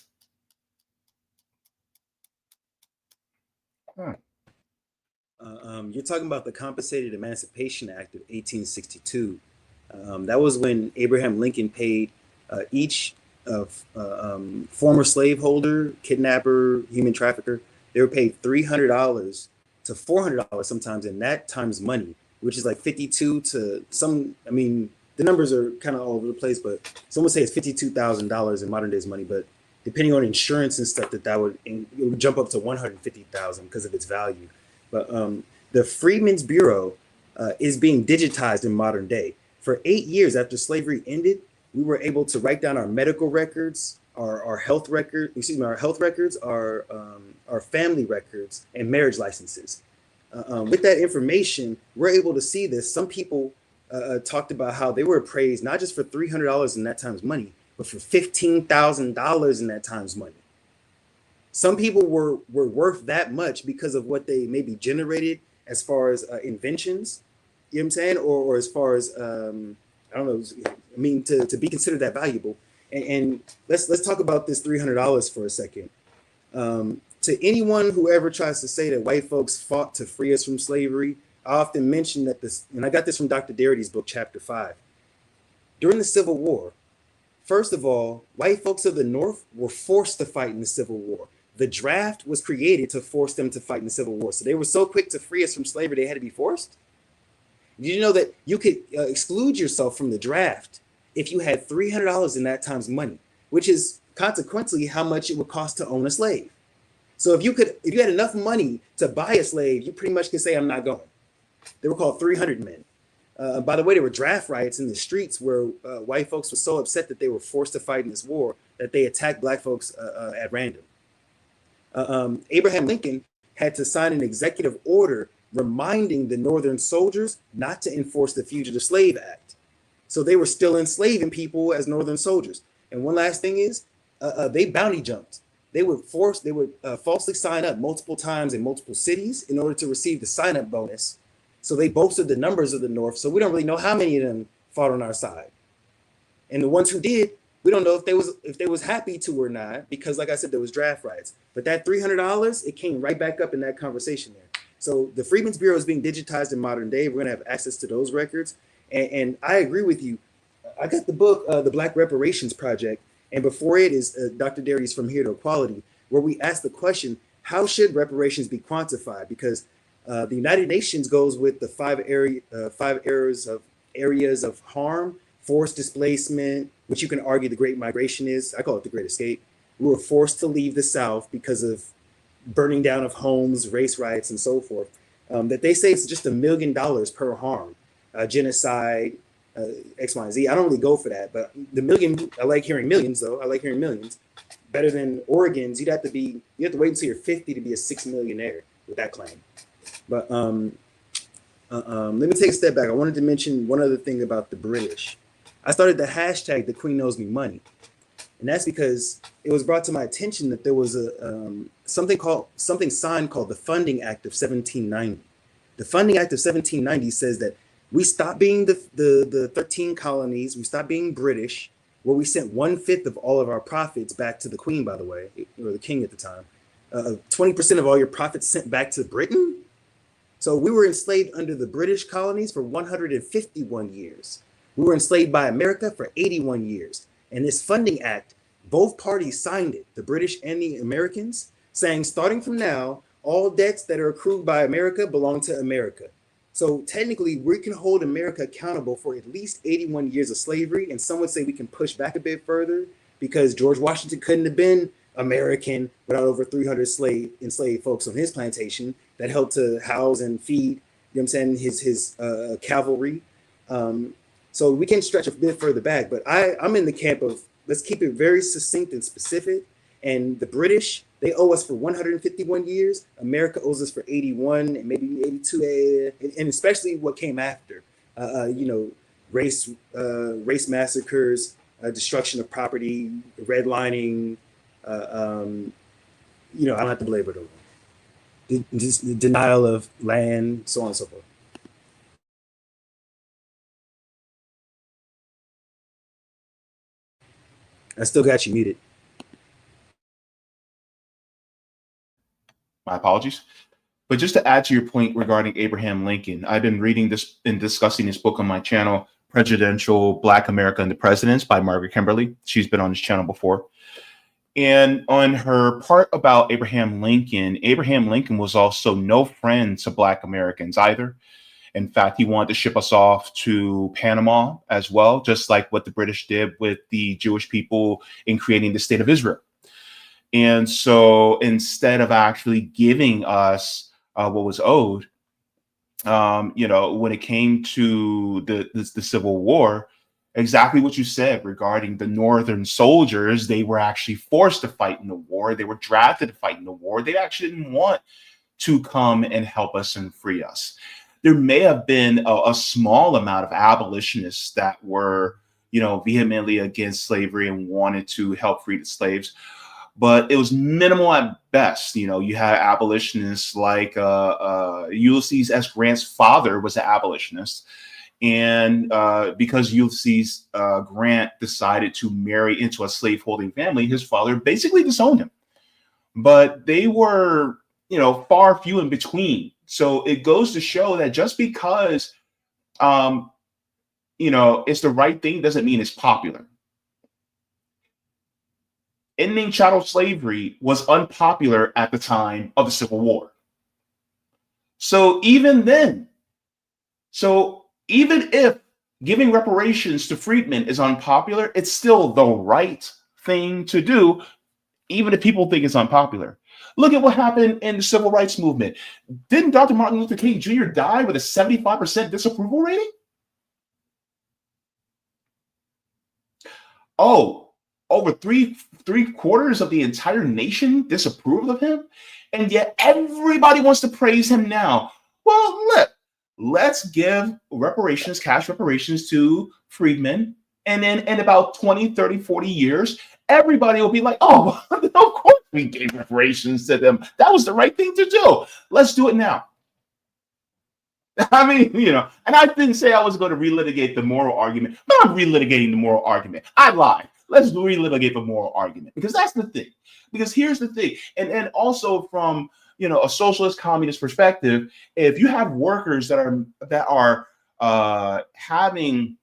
You're talking about the Compensated Emancipation Act of 1862. That was when Abraham Lincoln paid each former slaveholder, kidnapper, human trafficker. They were paid $300 to $400 sometimes in that time's money, which is like 52 to some. I mean, the numbers are kind of all over the place, but some would say it's $52,000 in modern days money. But depending on insurance and stuff, it would jump up to $150,000 because of its value. But the Freedmen's Bureau is being digitized in modern day. For 8 years after slavery ended, we were able to write down our medical records, our health record, our health records, our family records, and marriage licenses. With that information, we're able to see this. Some people talked about how they were appraised not just for $300 in that time's money, but for $15,000 in that time's money. Some people were worth that much because of what they maybe generated as far as inventions, you know what I'm saying, or as far as I don't know, I mean, to be considered that valuable. And let's talk about this $300 for a second. To anyone who ever tries to say that white folks fought to free us from slavery, I often mention that this, and I got this from Dr. Darity's book, Chapter 5. During the Civil War, first of all, white folks of the North were forced to fight in the Civil War. The draft was created to force them to fight in the Civil War. So they were so quick to free us from slavery, they had to be forced. Did you know that you could exclude yourself from the draft if you had $300 in that time's money, which is consequently how much it would cost to own a slave? So if you had enough money to buy a slave, you pretty much could say, I'm not going. They were called 300 men. By the way, there were draft riots in the streets where white folks were so upset that they were forced to fight in this war that they attacked black folks at random. Abraham Lincoln had to sign an executive order reminding the Northern soldiers not to enforce the Fugitive Slave Act. So they were still enslaving people as Northern soldiers. And one last thing is, they bounty jumped. They would falsely sign up multiple times in multiple cities in order to receive the sign-up bonus. So they boasted the numbers of the North. So we don't really know how many of them fought on our side. And the ones who did, we don't know if they was happy to or not, because like I said, there was draft rights. But that $300, it came right back up in that conversation there. So the Freedmen's Bureau is being digitized in modern day. We're going to have access to those records. And I agree with you. I got the book, The Black Reparations Project. And before it is Dr. Darity's From Here to Equality, where we ask the question, how should reparations be quantified? Because the United Nations goes with the five areas of harm: forced displacement, which you can argue the Great Migration is. I call it the Great Escape. We were forced to leave the South because of burning down of homes, race riots, and so forth. That they say it's just $1 million per harm, genocide, X, Y, and Z. I don't really go for that, but the million, I like hearing millions though. I like hearing millions. Better than Oregon's. You have to wait until you're 50 to be a $6 millionaire with that claim. But let me take a step back. I wanted to mention one other thing about the British. I started the hashtag The Queen Knows Me Money. And that's because it was brought to my attention that there was something signed called the Funding Act of 1790. The Funding Act of 1790 says that we stopped being the 13 colonies, we stopped being British, where we sent 1/5 of all of our profits back to the Queen, by the way, or the King at the time. 20% of all your profits sent back to Britain. So we were enslaved under the British colonies for 151 years. We were enslaved by America for 81 years. And this Funding Act, both parties signed it, the British and the Americans, saying starting from now, all debts that are accrued by America belong to America. So technically, we can hold America accountable for at least 81 years of slavery. And some would say we can push back a bit further because George Washington couldn't have been American without over 300 enslaved folks on his plantation that helped to house and feed, you know what I'm saying, his cavalry. So we can stretch a bit further back, but I'm in the camp of let's keep it very succinct and specific. And the British, they owe us for 151 years. America owes us for 81 and maybe 82, and especially what came after, race massacres, destruction of property, redlining. I don't have to belabor it. The denial of land, so on and so forth. I still got you muted. My apologies. But just to add to your point regarding Abraham Lincoln, I've been reading this and discussing this book on my channel, Presidential Black America and the Presidents by Margaret Kimberly. She's been on this channel before. And on her part about Abraham Lincoln was also no friend to Black Americans either. In fact, he wanted to ship us off to Panama as well, just like what the British did with the Jewish people in creating the state of Israel. And so instead of actually giving us what was owed, when it came to the Civil War, exactly what you said regarding the Northern soldiers, they were actually forced to fight in the war. They were drafted to fight in the war. They actually didn't want to come and help us and free us. There may have been a small amount of abolitionists that were, vehemently against slavery and wanted to help free the slaves, but it was minimal at best. You had abolitionists like Ulysses S. Grant's father was an abolitionist. And because Ulysses Grant decided to marry into a slaveholding family, his father basically disowned him. But they were, far few in between. So it goes to show that just because, it's the right thing doesn't mean it's popular. Ending chattel slavery was unpopular at the time of the Civil War. So even if giving reparations to freedmen is unpopular, it's still the right thing to do, even if people think it's unpopular. Look at what happened in the civil rights movement. Didn't Dr. Martin Luther King Jr. die with a 75% disapproval rating? Oh, over three quarters of the entire nation disapproved of him, and yet everybody wants to praise him now. Well, let's give reparations, cash reparations to freedmen, and then in about 20, 30, 40 years, everybody will be like, oh, of course we gave reparations to them. That was the right thing to do. Let's do it now. I mean, and I didn't say I was going to relitigate the moral argument, but I'm relitigating the moral argument. I lied. Let's relitigate the moral argument, because that's the thing. Because here's the thing. And also from, a socialist communist perspective, if you have workers that are having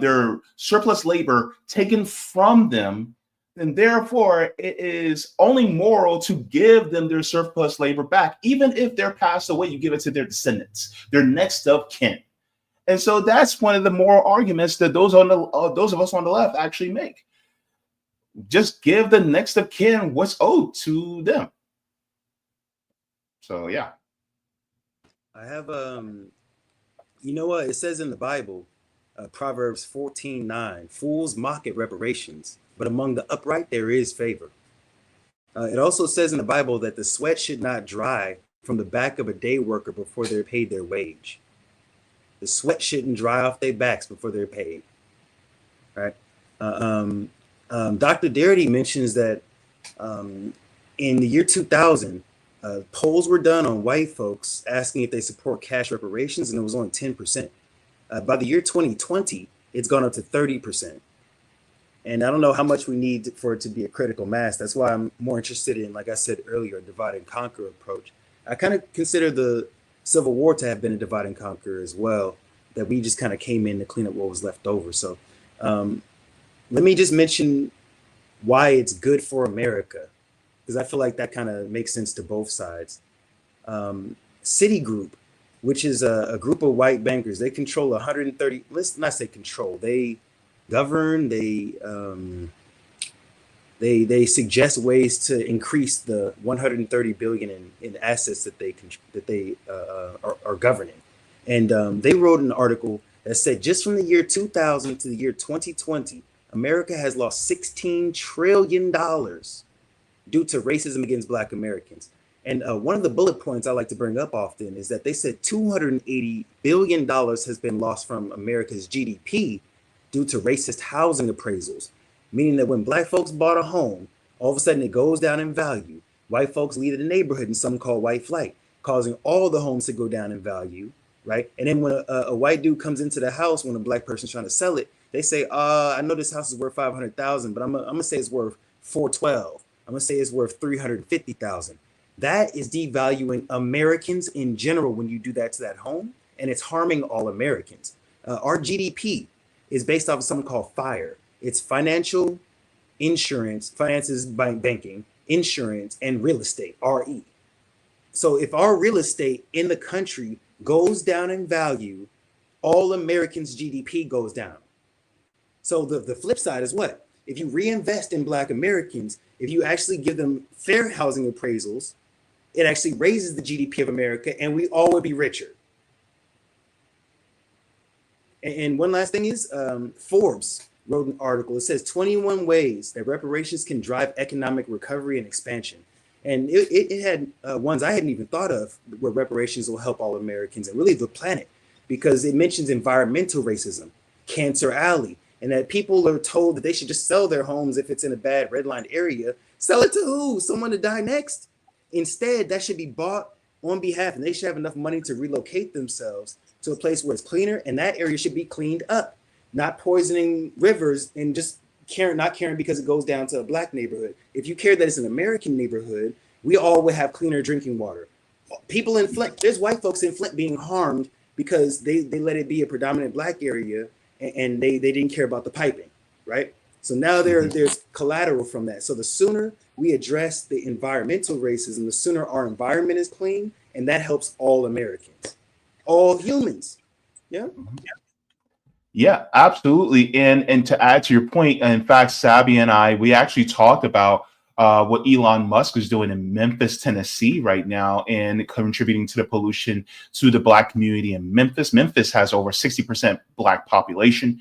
their surplus labor taken from them, then therefore it is only moral to give them their surplus labor back. Even if they're passed away, you give it to their descendants, their next of kin. And so that's one of the moral arguments that those of us on the left actually make. Just give the next of kin what's owed to them. So yeah. I have it says in the Bible, Proverbs 14:9, fools mock at reparations, but among the upright there is favor. It also says in the Bible that the sweat should not dry from the back of a day worker before they're paid their wage. The sweat shouldn't dry off their backs before they're paid. Right? Dr. Darity mentions that in the year 2000, polls were done on white folks asking if they support cash reparations, and it was only 10%. By the year 2020, it's gone up to 30%. And I don't know how much we need for it to be a critical mass. That's why I'm more interested in, like I said earlier, a divide and conquer approach. I kind of consider the Civil War to have been a divide and conquer as well, that we just kind of came in to clean up what was left over. So let me just mention why it's good for America, because I feel like that kind of makes sense to both sides. Citigroup, which is a group of white bankers, they control 130, let's not say control, they govern, they suggest ways to increase the 130 billion in assets that they are governing. And they wrote an article that said just from the year 2000 to the year 2020, America has lost $16 trillion due to racism against Black Americans. And one of the bullet points I like to bring up often is that they said $280 billion has been lost from America's GDP due to racist housing appraisals, meaning that when Black folks bought a home, all of a sudden it goes down in value. White folks leave the neighborhood and some call white flight, causing all the homes to go down in value, right? And then when a white dude comes into the house, when a Black person's trying to sell it, they say, I know this house is worth 500,000, but I'm gonna say it's worth 412. I'm gonna say it's worth 350,000. That is devaluing Americans in general when you do that to that home, and it's harming all Americans. Our GDP is based off of something called FIRE. It's financial, insurance, finances, banking, insurance, and real estate, RE. So if our real estate in the country goes down in value, all Americans' GDP goes down. So the flip side is what? If you reinvest in Black Americans, if you actually give them fair housing appraisals, it actually raises the GDP of America, and we all would be richer. And one last thing is, Forbes wrote an article. It says 21 ways that reparations can drive economic recovery and expansion. And it had ones I hadn't even thought of, where reparations will help all Americans and really the planet, because it mentions environmental racism, Cancer Alley, and that people are told that they should just sell their homes if it's in a bad redlined area. Sell it to who? Someone to die next? Instead, that should be bought on behalf, and they should have enough money to relocate themselves to a place where it's cleaner, and that area should be cleaned up, not poisoning rivers and just not caring because it goes down to a black neighborhood. If you care that it's an American neighborhood, we all would have cleaner drinking water. People in Flint, there's white folks in Flint being harmed because they let it be a predominant black area, and they didn't care about the piping, right? So now there's collateral from that. So the sooner we address the environmental racism, the sooner our environment is clean, and that helps all Americans, all humans. Yeah. Yeah, absolutely. And to add to your point, in fact, Sabby and I, we actually talked about what Elon Musk is doing in Memphis, Tennessee right now, and contributing to the pollution to the black community in Memphis. Memphis has over 60% black population,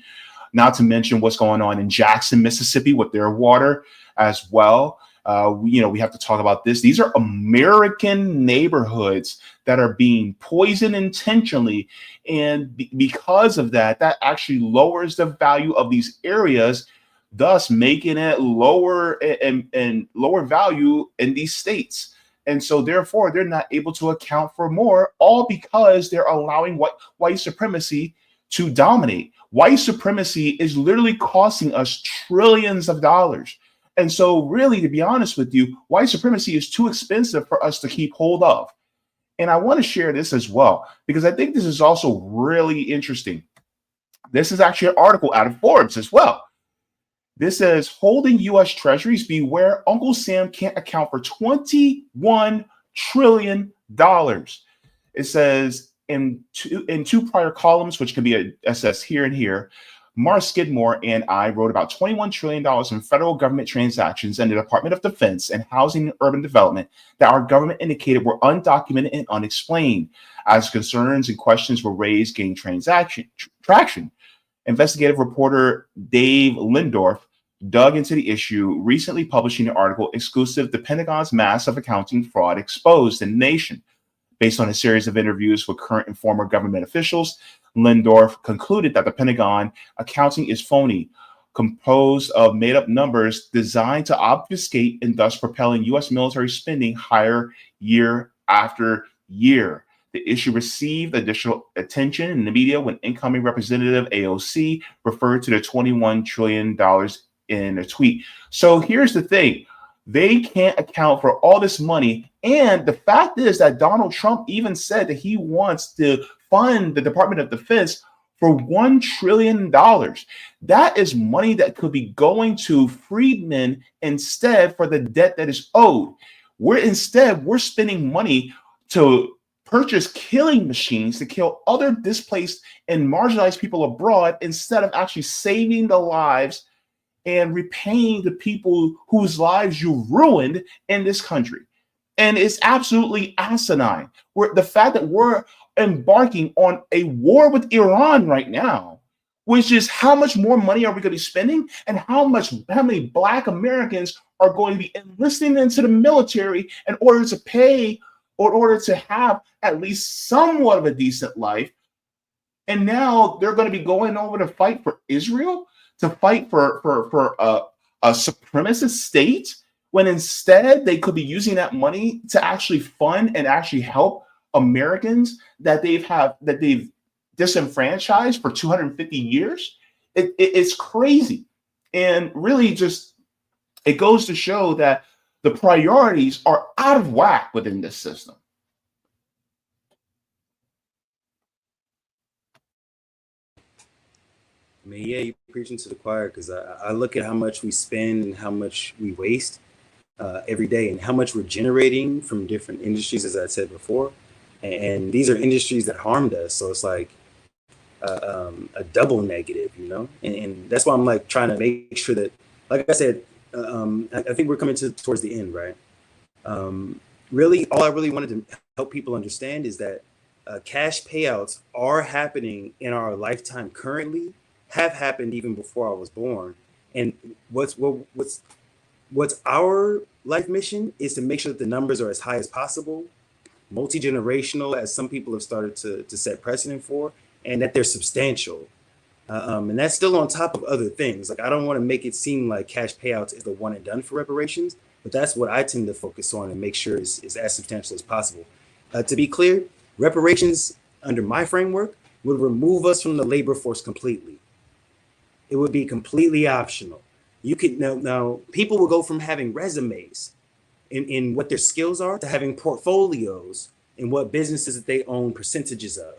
not to mention what's going on in Jackson, Mississippi with their water as well. We have to talk about this. These are American neighborhoods that are being poisoned intentionally. And because of that, that actually lowers the value of these areas, thus making it lower and lower value in these states. And so therefore, they're not able to account for more, all because they're allowing white supremacy to dominate. White supremacy is literally costing us trillions of dollars. And so really, to be honest with you, white supremacy is too expensive for us to keep hold of. And I want to share this as well, because I think this is also really interesting. This is actually an article out of Forbes as well. This says, holding U.S. treasuries, beware, Uncle Sam can't account for $21 trillion. It says in two prior columns, which can be assessed here and here, Mark Skidmore and I wrote about $21 trillion in federal government transactions in the Department of Defense and Housing and Urban Development that our government indicated were undocumented and unexplained. As concerns and questions were raised, gained traction. Investigative reporter Dave Lindorf dug into the issue, recently publishing an article exclusive to Pentagon's massive accounting fraud exposed in the nation. Based on a series of interviews with current and former government officials, Lindorf concluded that the Pentagon accounting is phony, composed of made-up numbers designed to obfuscate and thus propelling U.S. military spending higher year after year. The issue received additional attention in the media when incoming Representative AOC referred to the $21 trillion in a tweet. So here's the thing. They can't account for all this money. And the fact is that Donald Trump even said that he wants to fund the Department of Defense for $1 trillion. That is money that could be going to freedmen instead for the debt that is owed. We're spending money to purchase killing machines to kill other displaced and marginalized people abroad instead of actually saving the lives and repaying the people whose lives you ruined in this country. And it's absolutely asinine. The fact that we're embarking on a war with Iran right now, which is how much more money are we going to be spending, and how many Black Americans are going to be enlisting into the military in order to pay, or in order to have at least somewhat of a decent life. And now they're going to be going over to fight for Israel, to fight for a supremacist state, when instead they could be using that money to actually fund and actually help Americans that they've disenfranchised for 250 years. It's crazy. And really just, it goes to show that the priorities are out of whack within this system. I mean, yeah, you're preaching to the choir, because I look at how much we spend and how much we waste every day, and how much we're generating from different industries, as I said before. And these are industries that harmed us. So it's like a double negative, you know? And that's why I'm like trying to make sure that, like I said, I think we're coming towards the end, right? Really, all I really wanted to help people understand is that cash payouts are happening in our lifetime currently, have happened even before I was born. And what's our life mission is to make sure that the numbers are as high as possible, multi-generational, as some people have started to set precedent for, and that they're substantial. And that's still on top of other things. Like, I don't want to make it seem like cash payouts is the one and done for reparations, but that's what I tend to focus on and make sure is as substantial as possible. To be clear, reparations under my framework would remove us from the labor force completely. It would be completely optional. You could now people will go from having resumes in what their skills are to having portfolios in what businesses that they own percentages of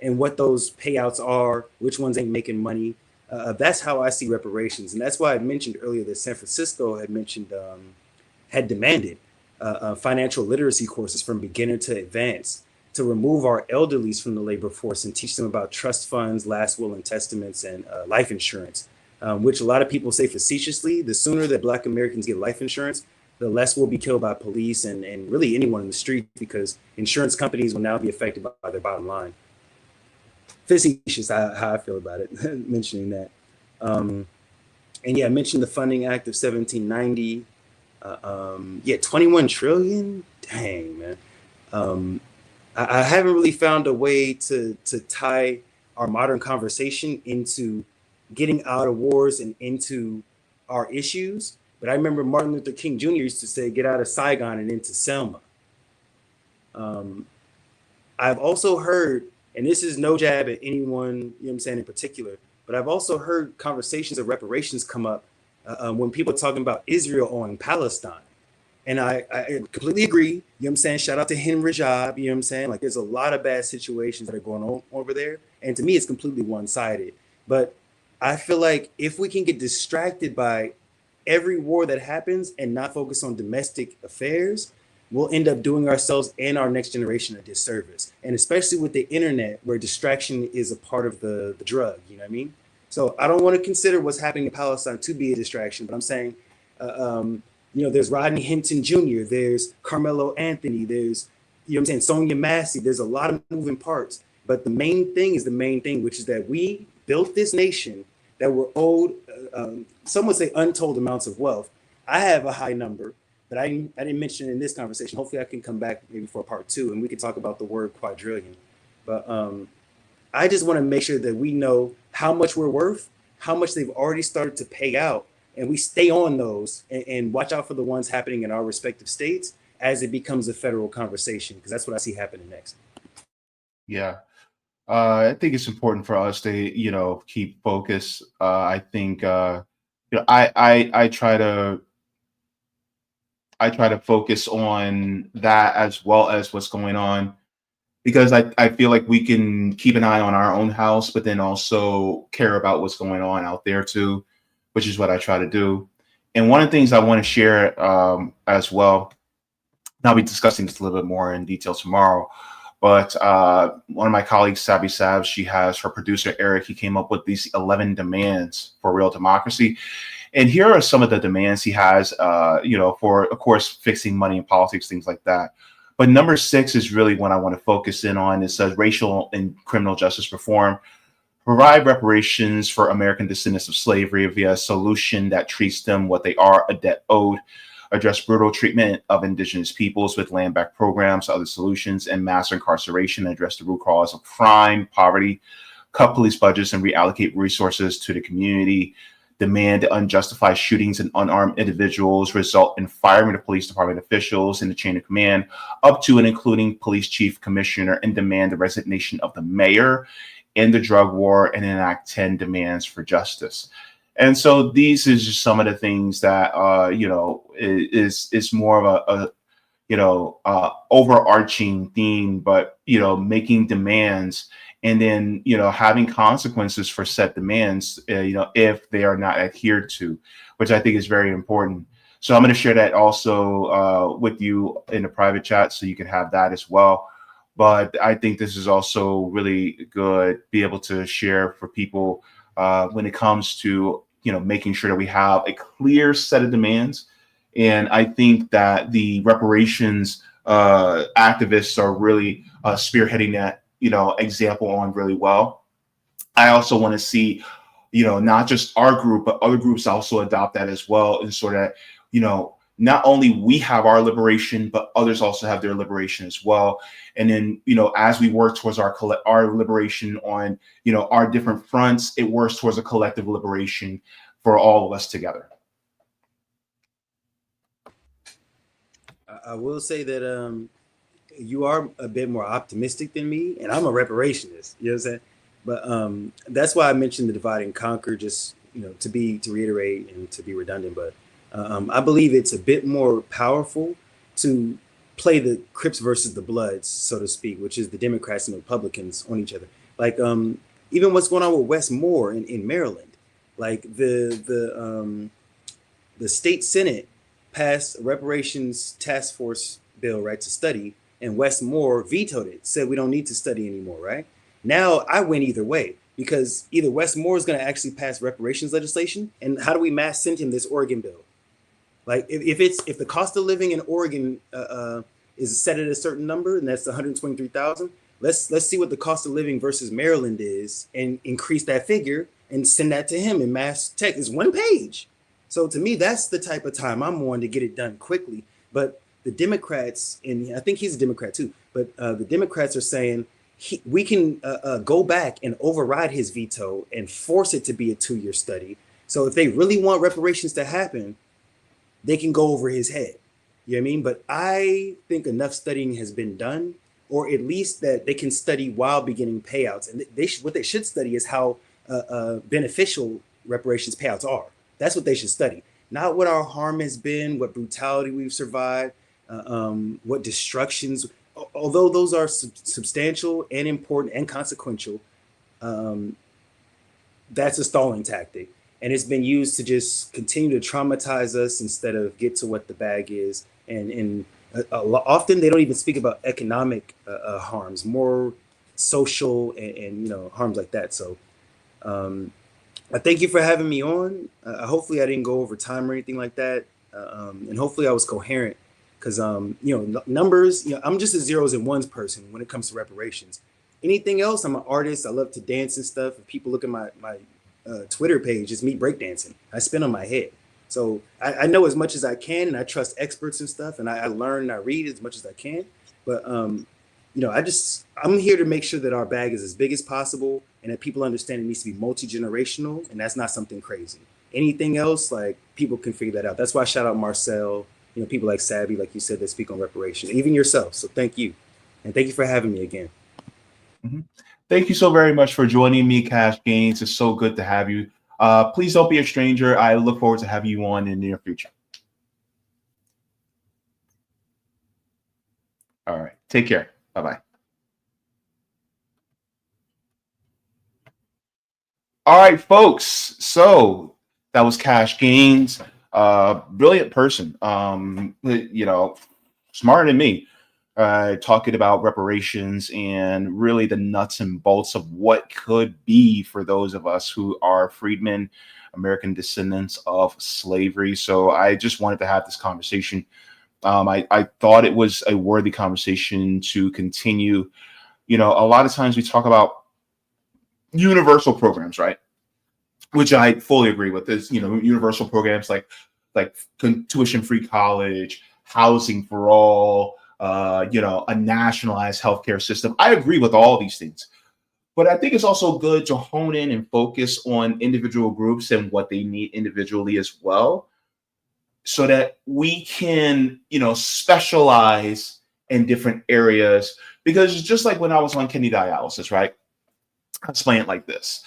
and what those payouts are, which ones ain't making money. That's how I see reparations. And that's why I mentioned earlier that San Francisco had demanded financial literacy courses from beginner to advanced to remove our elderlies from the labor force and teach them about trust funds, last will and testaments, and life insurance, which a lot of people say facetiously, the sooner that Black Americans get life insurance, the less will be killed by police and really anyone in the street, because insurance companies will now be affected by their bottom line. Facetious how I feel about it, mentioning that. And yeah, I mentioned the Funding Act of 1790. Yeah, 21 trillion. Dang, man. I haven't really found a way to tie our modern conversation into getting out of wars and into our issues. But I remember Martin Luther King Jr. used to say, "Get out of Saigon and into Selma." I've also heard, and this is no jab at anyone, you know what I'm saying, in particular, but I've also heard conversations of reparations come up when people are talking about Israel owning Palestine. And I completely agree. You know what I'm saying? Shout out to Henry Rajab. You know what I'm saying? Like, there's a lot of bad situations that are going on over there. And to me, it's completely one-sided. But I feel like if we can get distracted by every war that happens and not focus on domestic affairs, we'll end up doing ourselves and our next generation a disservice. And especially with the internet, where distraction is a part of the drug, you know what I mean? So I don't want to consider what's happening in Palestine to be a distraction, but I'm saying, there's Rodney Hinton Jr., there's Carmelo Anthony, there's, you know what I'm saying, Sonia Massey, there's a lot of moving parts. But the main thing is the main thing, which is that we built this nation that we're owed, some would say untold amounts of wealth. I have a high number, but I didn't mention it in this conversation. Hopefully I can come back maybe for part 2 and we can talk about the word quadrillion. But I just want to make sure that we know how much we're worth, how much they've already started to pay out, and we stay on those and watch out for the ones happening in our respective states as it becomes a federal conversation, because that's what I see happening next. Yeah. I think it's important for us to, keep focus. I think, I try to focus on that as well as what's going on, because I feel like we can keep an eye on our own house, but then also care about what's going on out there too, which is what I try to do. And one of the things I want to share as well, and I'll be discussing this a little bit more in detail tomorrow, but one of my colleagues, Sabby Sav, she has her producer, Eric, he came up with these 11 demands for real democracy. And here are some of the demands he has, for, of course, fixing money in politics, things like that. But number 6 is really what I want to focus in on. It says racial and criminal justice reform, provide reparations for American descendants of slavery via a solution that treats them what they are, a debt owed, address brutal treatment of indigenous peoples with land back programs, other solutions, and mass incarceration, address the root cause of crime, poverty, cut police budgets, and reallocate resources to the community, demand unjustified shootings and unarmed individuals result in firing of police department officials in the chain of command, up to and including police chief, commissioner, and demand the resignation of the mayor, end the drug war, and enact 10 demands for justice. And so these is just some of the things that, is more of a overarching theme, but, making demands and then, having consequences for said demands, if they are not adhered to, which I think is very important. So I'm going to share that also with you in the private chat so you can have that as well. But I think this is also really good, be able to share for people when it comes to, making sure that we have a clear set of demands. And I think that the reparations activists are really spearheading that, example on really well. I also want to see, not just our group, but other groups also adopt that as well. And sort of, not only we have our liberation, but others also have their liberation as well. And then, as we work towards our liberation on, our different fronts, it works towards a collective liberation for all of us together. I will say that you are a bit more optimistic than me, and I'm a reparationist. You know what I'm saying? But that's why I mentioned the divide and conquer, just to reiterate and to be redundant. But I believe it's a bit more powerful to play the Crips versus the Bloods, so to speak, which is the Democrats and Republicans on each other. Like even what's going on with Wes Moore in Maryland, like the state Senate passed a reparations task force bill, right, to study, and Wes Moore vetoed it, said we don't need to study anymore, right? Now I win either way, because either Wes Moore is going to actually pass reparations legislation, and how do we mass send him this Oregon bill? Like if the cost of living in Oregon is set at a certain number, and that's 123,000, let's see what the cost of living versus Maryland is, and increase that figure and send that to him in mass text. It's one page. So to me, that's the type of time I'm on to get it done quickly. But the Democrats, and I think he's a Democrat too, but the Democrats are saying we can go back and override his veto and force it to be a 2-year study. So if they really want reparations to happen, they can go over his head. You know what I mean? But I think enough studying has been done, or at least that they can study while beginning payouts. And what they should study is how beneficial reparations payouts are. That's what they should study. Not what our harm has been, what brutality we've survived, what destructions, although those are substantial and important and consequential, that's a stalling tactic. And it's been used to just continue to traumatize us instead of get to what the bag is. And often they don't even speak about economic harms, more social and harms like that. So I thank you for having me on. Hopefully I didn't go over time or anything like that. And hopefully I was coherent, because numbers, I'm just a zeros and ones person when it comes to reparations. Anything else, I'm an artist. I love to dance and stuff. If people look at my Twitter page, it's me breakdancing. I spin on my head. So I know as much as I can, and I trust experts and stuff, and I learn and I read as much as I can. But I'm here to make sure that our bag is as big as possible, and that people understand it needs to be multi-generational, and that's not something crazy. Anything else, like, people can figure that out. That's why I shout out Marcel, people like Savvy, like you said, that speak on reparations, even yourself. So thank you. And thank you for having me again. Mm-hmm. Thank you so very much for joining me, Kash Gaines. It's so good to have you. Please don't be a stranger. I look forward to having you on in the near future. All right. Take care. Bye-bye. All right, folks. So that was Kash Gaines. Brilliant person. Smarter than me. Talking about reparations and really the nuts and bolts of what could be for those of us who are freedmen, American descendants of slavery. So I just wanted to have this conversation. I thought it was a worthy conversation to continue. A lot of times we talk about universal programs, right? Which I fully agree with. There's, universal programs like tuition-free college, housing for all, a nationalized healthcare system. I agree with all these things, but I think it's also good to hone in and focus on individual groups and what they need individually as well, so that we can, specialize in different areas. Because it's just like when I was on kidney dialysis, right? I'll explain it like this.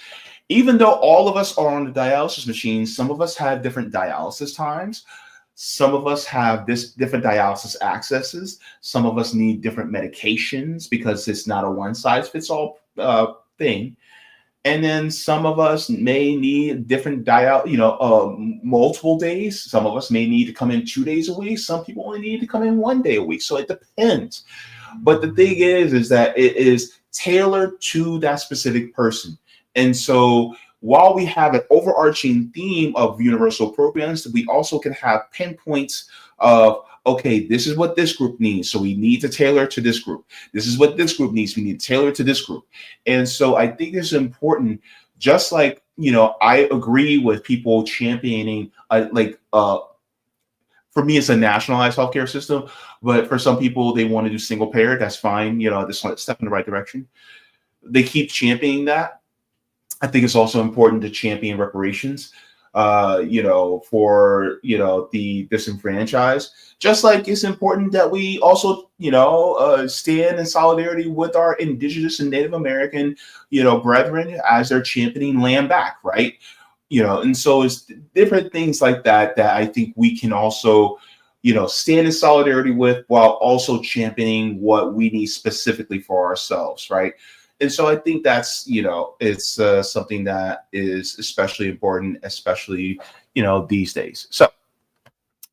Even though all of us are on the dialysis machine, some of us have different dialysis times. Some of us have different dialysis accesses. Some of us need different medications because it's not a one-size-fits-all thing. And then some of us may need different multiple days. Some of us may need to come in 2 days a week. Some people only need to come in 1 day a week. So it depends. But the thing is that it is tailored to that specific person. And so while we have an overarching theme of universal programs, we also can have pinpoints of, okay, this is what this group needs, so we need to tailor to this group. This is what this group needs, we need to tailor to this group. And so I think it's important, just like, I agree with people championing For me, it's a nationalized healthcare system, but for some people, they want to do single payer. That's fine. This one step in the right direction. They keep championing that. I think it's also important to champion reparations, for the disenfranchised. Just like it's important that we also, stand in solidarity with our indigenous and Native American, brethren as they're championing land back, right? And so it's different things like that I think we can also, stand in solidarity with while also championing what we need specifically for ourselves, right? And so I think that's, it's something that is especially important, especially, these days. So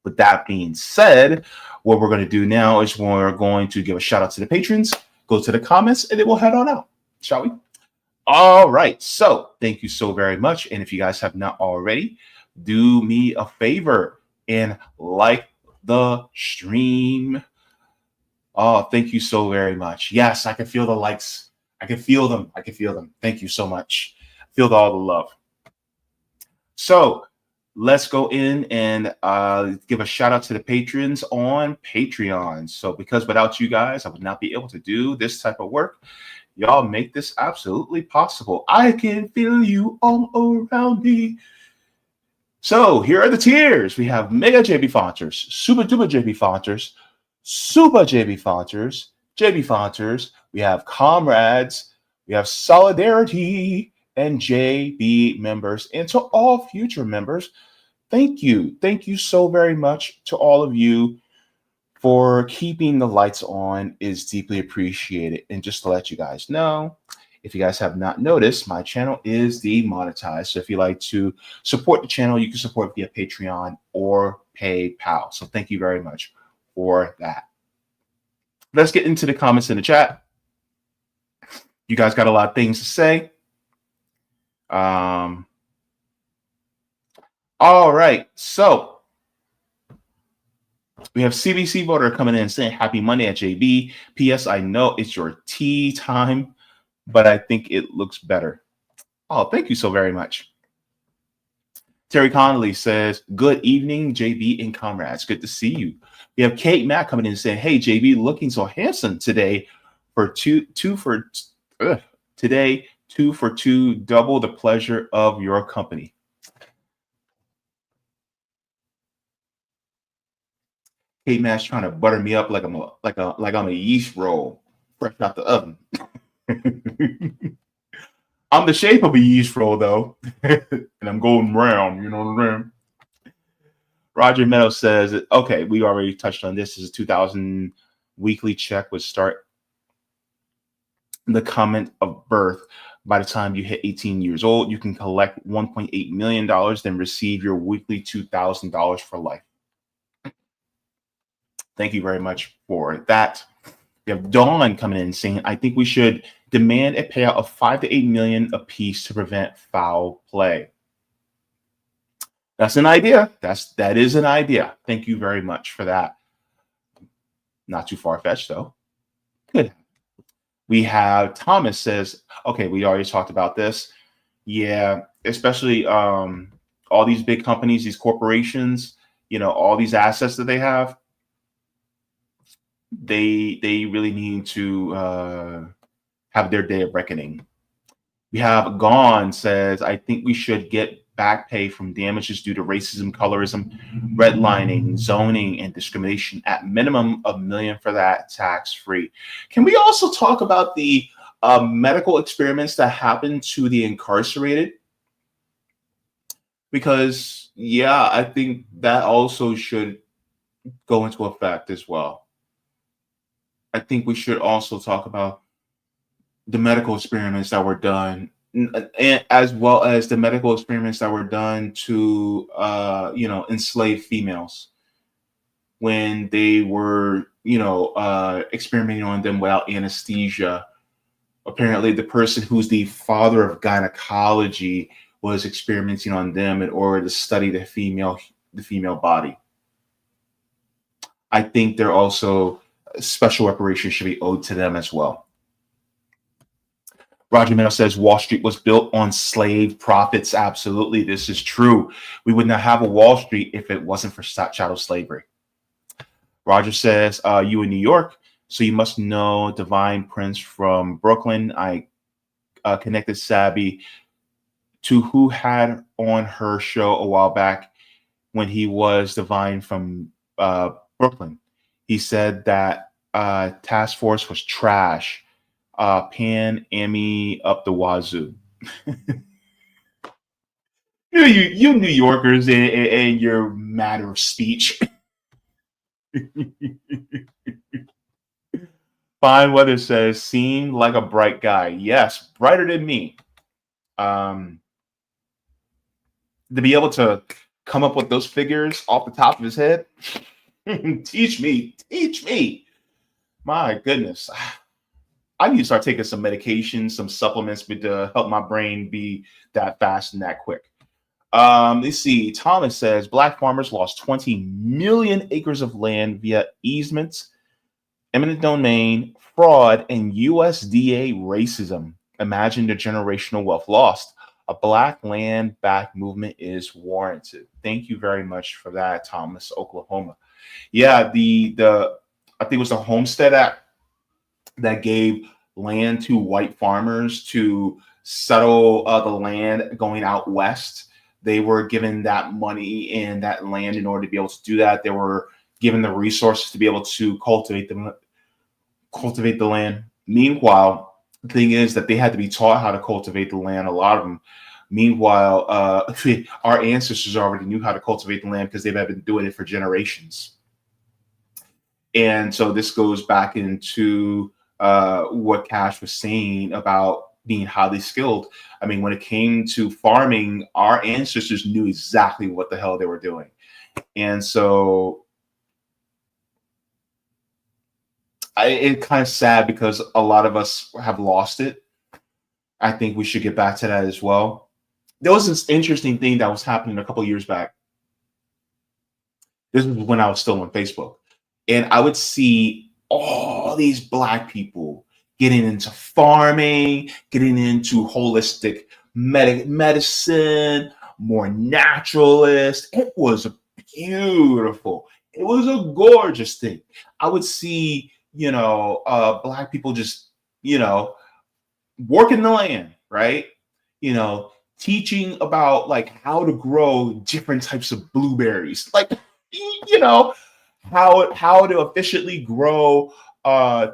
with that being said, what we're going to do now is we're going to give a shout out to the patrons, go to the comments, and then we'll head on out, shall we? All right. So thank you so very much. And if you guys have not already, do me a favor and like the stream. Oh, thank you so very much. Yes, I can feel the likes. I can feel them. I can feel them. Thank you so much. Feel all the love. So let's go in and give a shout out to the patrons on Patreon. So because without you guys, I would not be able to do this type of work. Y'all make this absolutely possible. I can feel you all around me. So here are the tiers. We have Mega Jaybefaunters, Super Duper Jaybefaunters, Super Jaybefaunters, Jaybefaunters. We have Comrades. We have Solidarity and JB members. And to all future members, thank you. Thank you so very much to all of you for keeping the lights on. Is deeply appreciated. And just to let you guys know, if you guys have not noticed, my channel is demonetized. So if you'd like to support the channel, you can support via Patreon or PayPal. So thank you very much for that. Let's get into the comments in the chat. You guys got a lot of things to say. All right. So we have CBC voter coming in saying happy Monday at JB. P.S. I know it's your tea time, but I think it looks better. Oh, thank you so very much. Terry Connolly says, good evening, JB and comrades. Good to see you. We have Kate Mack coming in saying, hey, JB, looking so handsome today for two for two, double the pleasure of your company. Kate Mack's trying to butter me up like I'm a yeast roll fresh out the oven. I'm the shape of a yeast roll though, and I'm golden brown. You know what I'm saying? Roger Meadows says, okay, we already touched on this. This is a 2,000 weekly check would start the comment of birth. By the time you hit 18 years old, you can collect $1.8 million, then receive your weekly $2,000 for life. Thank you very much for that. We have Dawn coming in saying, I think we should demand a payout of 5 to 8 million apiece to prevent foul play. That's an idea. That is an idea. Thank you very much for that. Not too far-fetched though. Good. We have Thomas says, okay, we already talked about this. Yeah, especially all these big companies, these corporations, all these assets that they have, they really need to have their day of reckoning. We have Gone says, I think we should get back pay from damages due to racism, colorism, redlining, zoning, and discrimination at minimum $1 million for that tax-free. Can we also talk about the medical experiments that happen to the incarcerated? Because, yeah, I think that also should go into effect as well. I think we should also talk about the medical experiments that were done, and as well as the medical experiments that were done to, enslave females when they were, experimenting on them without anesthesia. Apparently, the person who's the father of gynecology was experimenting on them in order to study the female body. I think there also special reparations should be owed to them as well. Roger Mail says Wall Street was built on slave profits. Absolutely, this is true. We would not have a Wall Street if it wasn't for chattel slavery. Roger says, you in New York, so you must know Divine Prince from Brooklyn. I connected Sabby to who had on her show a while back when he was Divine from Brooklyn. He said that Task Force was trash. Pan Emmy up the wazoo. you New Yorkers and your matter of speech. Fine Weather says, seemed like a bright guy. Yes, brighter than me. To be able to come up with those figures off the top of his head, teach me. My goodness. I need to start taking some medication, some supplements to help my brain be that fast and that quick. Let's see. Thomas says Black farmers lost 20 million acres of land via easements, eminent domain, fraud, and USDA racism. Imagine the generational wealth lost. A Black land back movement is warranted. Thank you very much for that, Thomas, Oklahoma. Yeah, the I think it was the Homestead Act that gave land to white farmers to settle the land going out west. They were given that money and that land in order to be able to do that. They were given the resources to be able to cultivate the land. Meanwhile, the thing is that they had to be taught how to cultivate the land, a lot of them. Meanwhile, our ancestors already knew how to cultivate the land because they've been doing it for generations. And so this goes back into what Kash was saying about being highly skilled. I mean, when it came to farming, our ancestors knew exactly what the hell they were doing. And so it's kind of sad because a lot of us have lost it. I think we should get back to that as well. There was this interesting thing that was happening a couple of years back. This was when I was still on Facebook. And I would see all these Black people getting into farming, getting into holistic medicine, more naturalist. It was beautiful. It was a gorgeous thing. I would see, Black people just, working the land, right? Teaching about like how to grow different types of blueberries, like, how to efficiently grow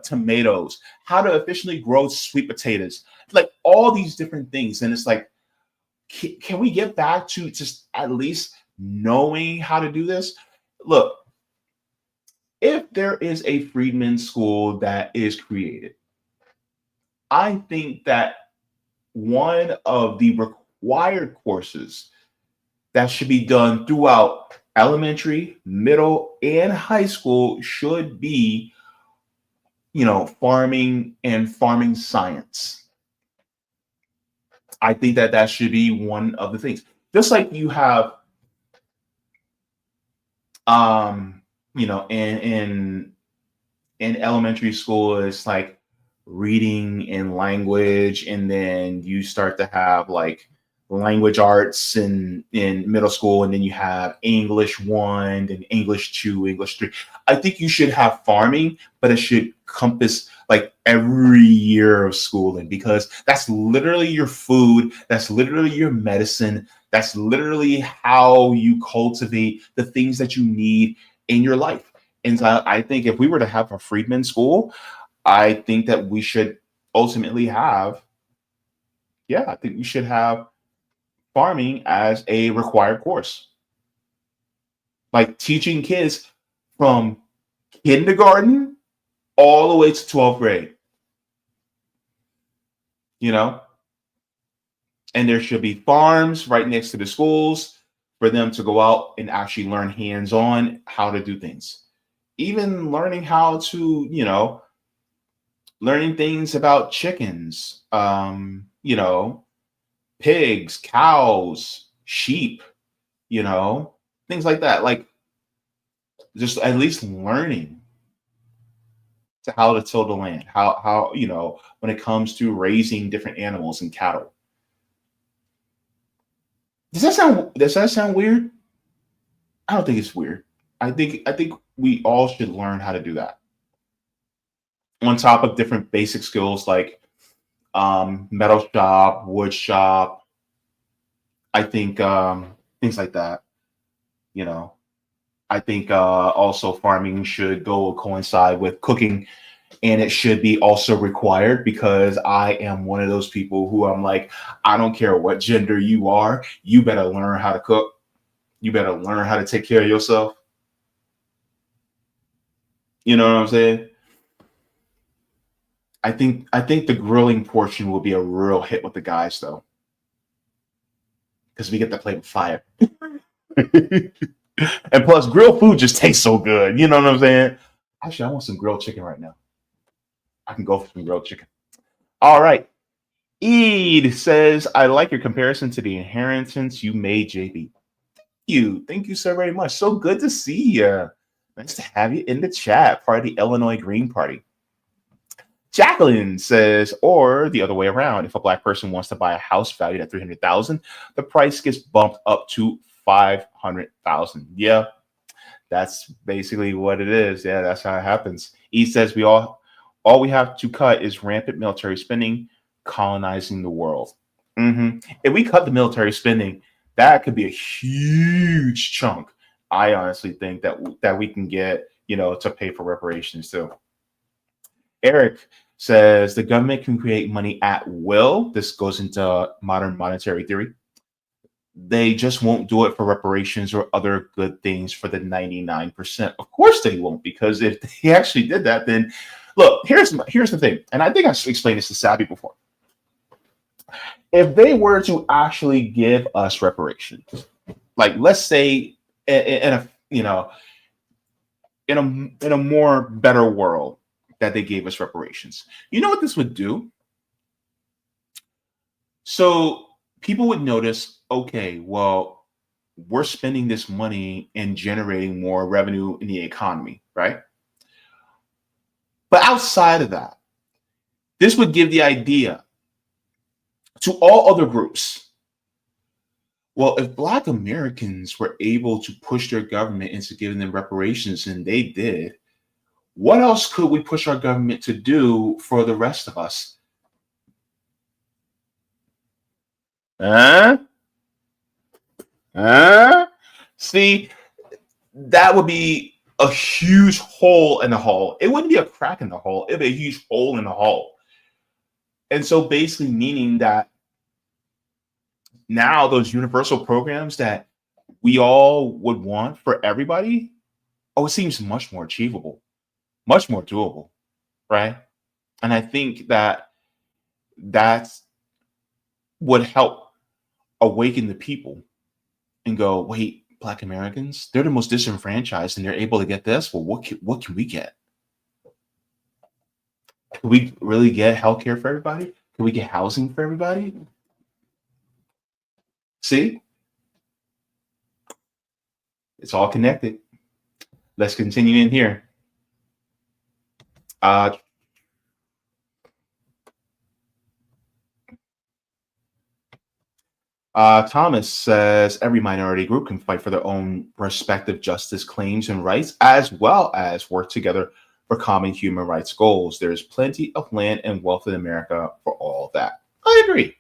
tomatoes, how to efficiently grow sweet potatoes, like all these different things. And it's like, can we get back to just at least knowing how to do this? Look, if there is a freedman school that is created, I think that one of the required courses that should be done throughout elementary, middle, and high school should be, farming and farming science. I think that should be one of the things. Just like you have, in elementary school, it's like reading and language, and then you start to have like language arts in middle school, and then you have English 1 and English 2, English 3. I think you should have farming, but it should encompass like every year of schooling, because that's literally your food, that's literally your medicine, that's literally how you cultivate the things that you need in your life. And so I think if we were to have a freedman school, I think that we should ultimately have, I think we should have farming as a required course. Like teaching kids from kindergarten all the way to 12th grade. And there should be farms right next to the schools for them to go out and actually learn hands-on how to do things. Even learning how to, learning things about chickens, pigs, cows, sheep, things like that. Like just at least learning. to how to till the land, how when it comes to raising different animals and cattle. Does that sound weird? I don't think it's weird. I think we all should learn how to do that on top of different basic skills like metal shop, wood shop. I think things like that. You know, I think also farming should go coincide with cooking, and it should be also required because I am one of those people who I'm like, I don't care what gender you are, you better learn how to cook. You better learn how to take care of yourself. You know what I'm saying? I think the grilling portion will be a real hit with the guys though, because we get to play with fire. And plus, grilled food just tastes so good. You know what I'm saying? Actually, I want some grilled chicken right now. I can go for some grilled chicken. All right. Eid says, I like your comparison to the inheritance you made, JB. Thank you so very much. So good to see you. Nice to have you in the chat, part of the Illinois Green Party. Jacqueline says, or the other way around, if a black person wants to buy a house valued at 300,000, the price gets bumped up to 500,000. Yeah, that's basically what it is. Yeah, that's how it happens. E says all we have to cut is rampant military spending, colonizing the world. If we cut the military spending, that could be a huge chunk. I honestly think that we can get to pay for reparations too. Eric says the government can create money at will. This goes into modern monetary theory. They just won't do it for reparations or other good things for the 99%. Of course they won't, because if they actually did that, then look, here's the thing. And I think I explained this to Savvy before. If they were to actually give us reparations, like let's say in a more better world that they gave us reparations, you know what this would do? So people would notice, okay, well, we're spending this money and generating more revenue in the economy, right? But outside of that, this would give the idea to all other groups. Well, if Black Americans were able to push their government into giving them reparations, and they did, what else could we push our government to do for the rest of us? See, that would be a huge hole in the hull. It wouldn't be a crack in the hull. It'd be a huge hole in the hull. And so basically meaning that now those universal programs that we all would want for everybody, it seems much more achievable, much more doable, right? And I think that would help awaken the people and go, wait, Black Americans, they're the most disenfranchised and they're able to get this. Well, what can we get? Can we really get healthcare for everybody? Can we get housing for everybody? See? It's all connected. Let's continue in here. Thomas says every minority group can fight for their own respective justice claims and rights, as well as work together for common human rights goals. There's plenty of land and wealth in America for all that. I agree.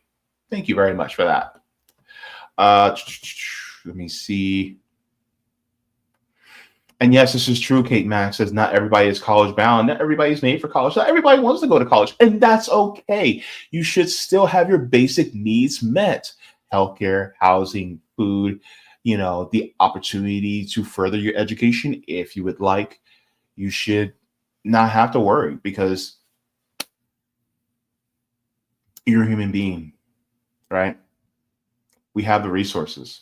Thank you very much for that. Let me see. And yes, this is true. Kate Mack says not everybody is college bound. Not everybody's made for college. Not everybody wants to go to college. And that's okay. You should still have your basic needs met. Healthcare, housing, food, the opportunity to further your education if you would like. You should not have to worry because you're a human being, right? We have the resources.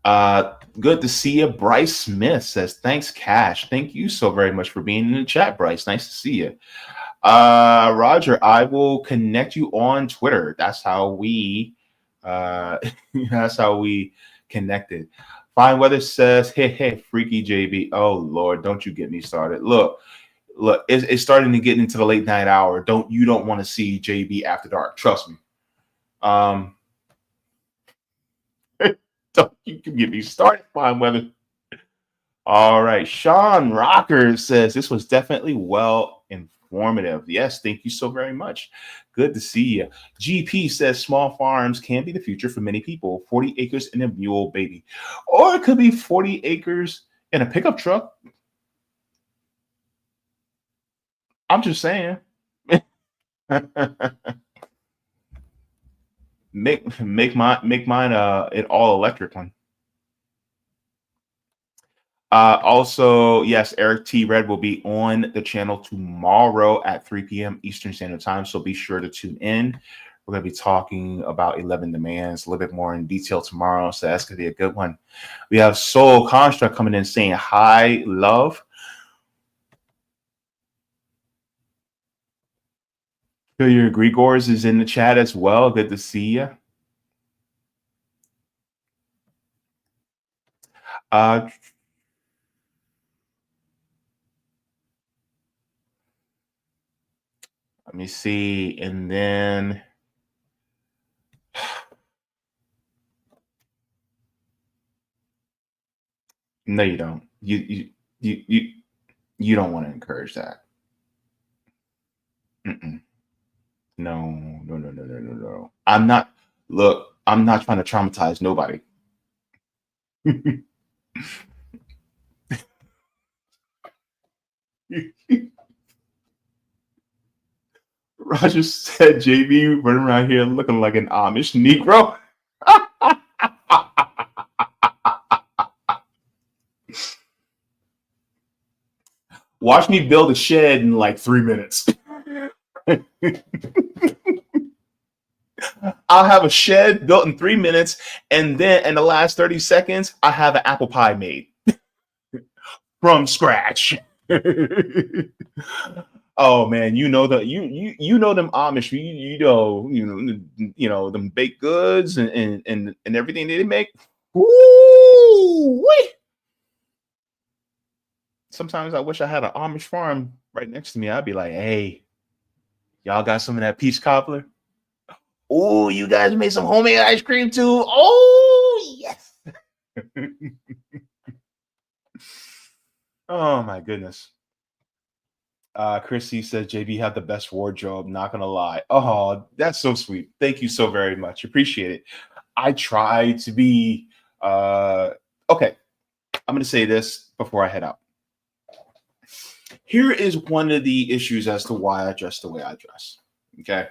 Good to see you. Bryce Smith says, thanks, Kash. Thank you so very much for being in the chat, Bryce. Nice to see you. Roger, I will connect you on Twitter. That's how we connected. Fine Weather says, hey, freaky JB. Oh Lord, don't you get me started. Look, Look, it's starting to get into the late night hour. Don't want to see JB after dark. Trust me. Um, don't you can get me started, fine weather. All right. Sean Rocker says this was definitely well informative. Yes, thank you so very much. Good to see you. GP says small farms can be the future for many people. 40 acres and a mule, baby. Or it could be 40 acres in a pickup truck. I'm just saying. make mine an all electric one. Also, yes, Eric T. Red will be on the channel tomorrow at 3 p.m. Eastern Standard Time. So be sure to tune in. We're going to be talking about 11 demands a little bit more in detail tomorrow. So that's going to be a good one. We have Soul Construct coming in saying hi, love. Your Grigors is in the chat as well. Good to see you. Let me see. And then no, you don't. You don't want to encourage that. Mm-mm. No. I'm not. Look, I'm not trying to traumatize nobody. Roger said JB running around here looking like an Amish Negro. Watch me build a shed in like 3 minutes. I'll have a shed built in 3 minutes, and then in the last 30 seconds, I have an apple pie made from scratch. Oh man, you know them Amish, you know them baked goods and everything they make. Ooh, sometimes I wish I had an Amish farm right next to me. I'd be like, hey, y'all got some of that peach cobbler? Oh, you guys made some homemade ice cream too? Oh, yes. Oh my goodness. Chrissy says JB had the best wardrobe, not gonna lie. Oh, that's so sweet. Thank you so very much. Appreciate it. I try to be okay. I'm gonna say this before I head out. Here is one of the issues as to why I dress the way I dress. Okay.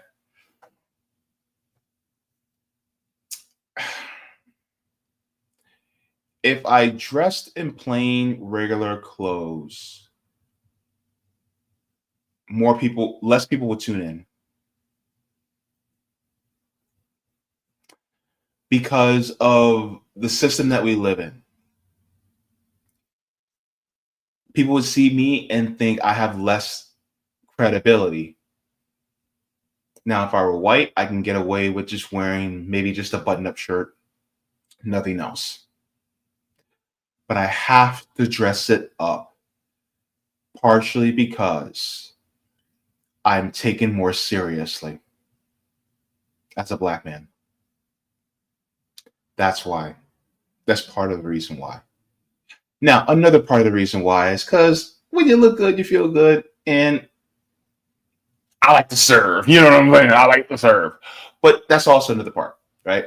If I dressed in plain regular clothes, less people would tune in. Because of the system that we live in. People would see me and think I have less credibility. Now, if I were white, I can get away with just wearing maybe just a button-up shirt, nothing else. But I have to dress it up, partially because I'm taken more seriously as a black man. That's why. That's part of the reason why. Now, another part of the reason why is because when you look good, you feel good, and I like to serve. You know what I'm saying? I like to serve. But that's also another part, right?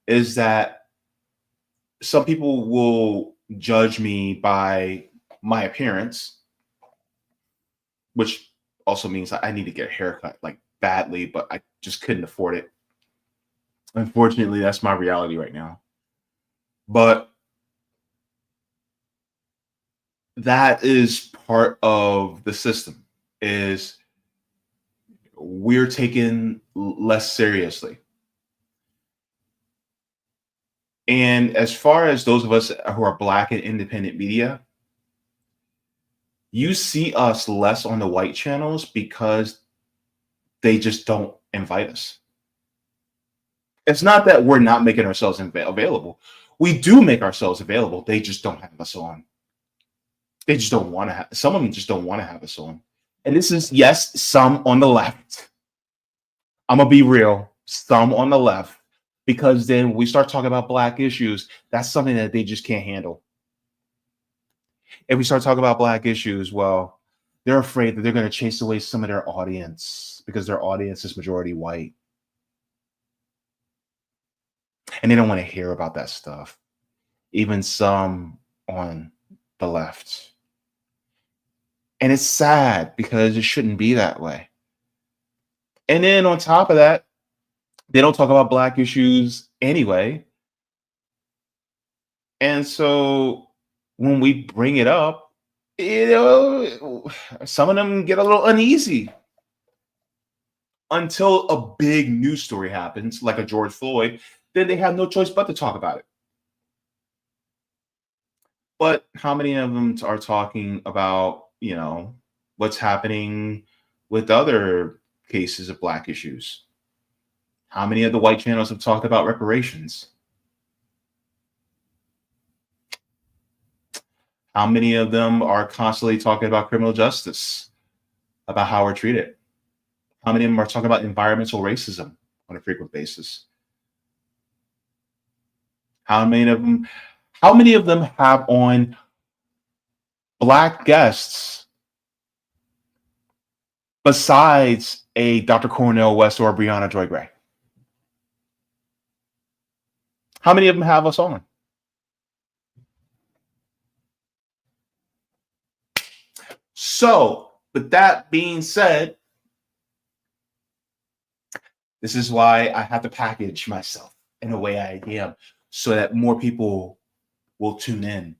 Is that some people will judge me by my appearance, which also means I need to get a haircut like badly, but I just couldn't afford it. Unfortunately, that's my reality right now. But that is part of the system, is we're taken less seriously. And as far as those of us who are black and independent media, you see us less on the white channels because they just don't invite us. It's not that we're not making ourselves available. We do make ourselves available. They just don't have us on. They just don't want to have. Some of them just don't want to have us on. And this is, yes, some on the left. I'm gonna be real. Some on the left, because then we start talking about black issues. That's something that they just can't handle. If we start talking about black issues, well, they're afraid that they're going to chase away some of their audience because their audience is majority white. And they don't want to hear about that stuff. Even some on the left. And it's sad because it shouldn't be that way. And then on top of that, they don't talk about black issues anyway. And so when we bring it up, some of them get a little uneasy until a big news story happens, like a George Floyd. Then they have no choice but to talk about it. But how many of them are talking about, what's happening with other cases of black issues? How many of the white channels have talked about reparations? How many of them are constantly talking about criminal justice, about how we're treated? How many of them are talking about environmental racism on a frequent basis? How many of them have on black guests besides a Dr. Cornel West or Breonna Joy Gray? How many of them have us on? So, with that being said, this is why I have to package myself in a way I am so that more people will tune in,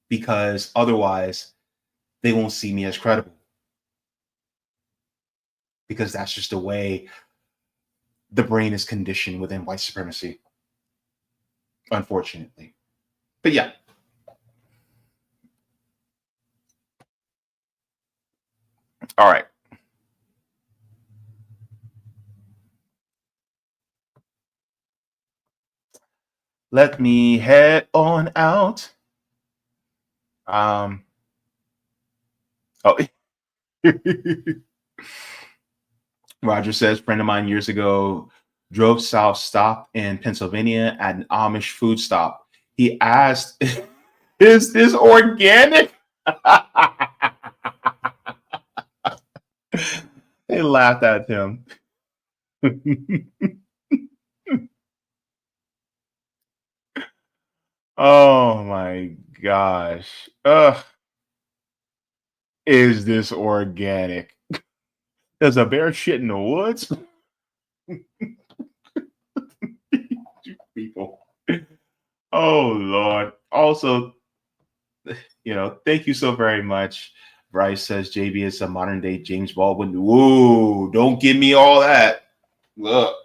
because otherwise they won't see me as credible, because that's just the way the brain is conditioned within white supremacy, unfortunately. But yeah. All right. Let me head on out. Oh. Roger says, friend of mine years ago drove south, stopped in Pennsylvania at an Amish food stop. He asked, is this organic? They laughed at him. Oh my gosh. Is this organic? There's a bear shit in the woods? People. Oh Lord. Also, thank you so very much. Bryce says JB is a modern day James Baldwin. Whoa, don't give me all that. Look,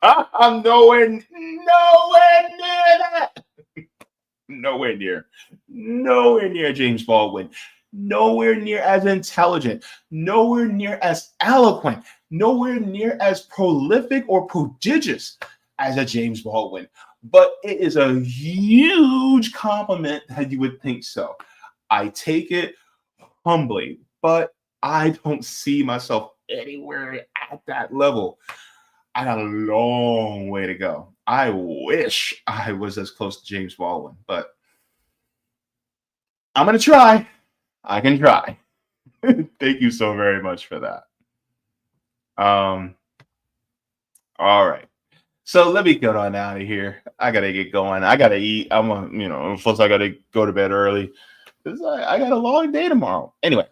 I'm nowhere near that. Nowhere near James Baldwin. Nowhere near as intelligent. Nowhere near as eloquent. Nowhere near as prolific or prodigious as a James Baldwin. But it is a huge compliment that you would think so. I take it humbly, but I don't see myself anywhere at that level. I got a long way to go. I wish I was as close to James Baldwin, but I'm going to try. I can try. Thank you so very much for that. All right. So let me get on out of here. I gotta get going. I gotta eat. Plus I gotta go to bed early. I got a long day tomorrow. Anyway,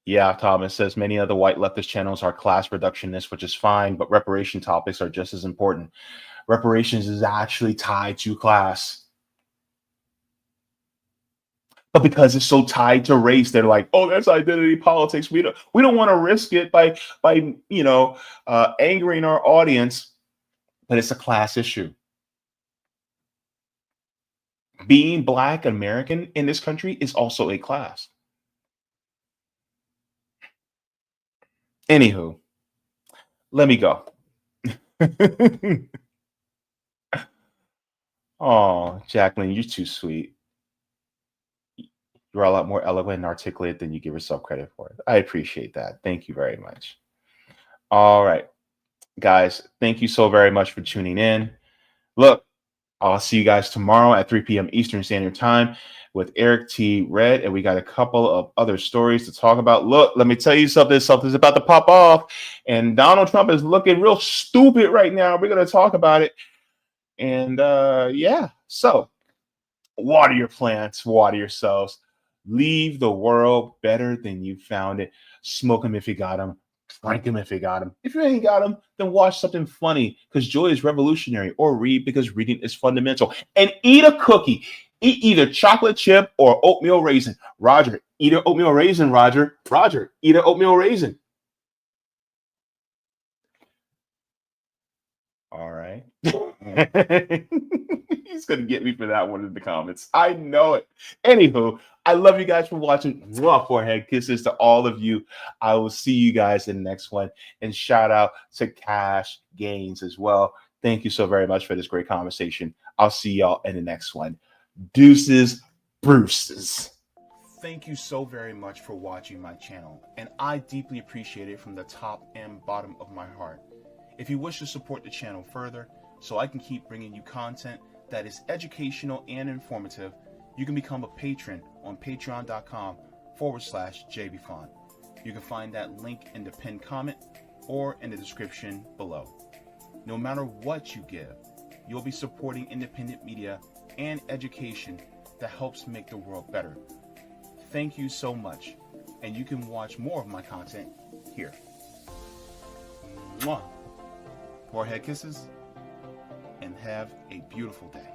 yeah, Thomas says many other white leftist channels are class reductionists, which is fine, but reparation topics are just as important. Reparations is actually tied to class. But because it's so tied to race, they're like, "Oh, that's identity politics. We don't want to risk it by angering our audience." But it's a class issue. Being Black American in this country is also a class. Anywho, let me go. Oh, Jacqueline, you're too sweet. You're a lot more eloquent and articulate than you give yourself credit for. I appreciate that. Thank you very much. All right, guys, thank you so very much for tuning in. Look, I'll see you guys tomorrow at 3 p.m. Eastern Standard Time with Eric T. Red, and we got a couple of other stories to talk about. Look, let me tell you something. Something's about to pop off, and Donald Trump is looking real stupid right now. We're going to talk about it. And yeah, so water your plants, water yourselves. Leave the world better than you found it. Smoke them if you got them. Drink them if you got them. If you ain't got them, then watch something funny because joy is revolutionary, or read because reading is fundamental. And eat a cookie. Eat either chocolate chip or oatmeal raisin. Roger, eat an oatmeal raisin, Roger. Roger, eat an oatmeal raisin. All right. He's going to get me for that one in the comments. I know it. Anywho, I love you guys for watching. Mwah, forehead kisses to all of you. I will see you guys in the next one. And shout out to Kash Gaines as well. Thank you so very much for this great conversation. I'll see y'all in the next one. Deuces, Bruces. Thank you so very much for watching my channel. And I deeply appreciate it from the top and bottom of my heart. If you wish to support the channel further, so I can keep bringing you content that is educational and informative, you can become a patron on patreon.com/Jaybefaunt. You can find that link in the pinned comment or in the description below. No matter what you give, you'll be supporting independent media and education that helps make the world better. Thank you so much, and you can watch more of my content here. Mwah. Forehead kisses, and have a beautiful day.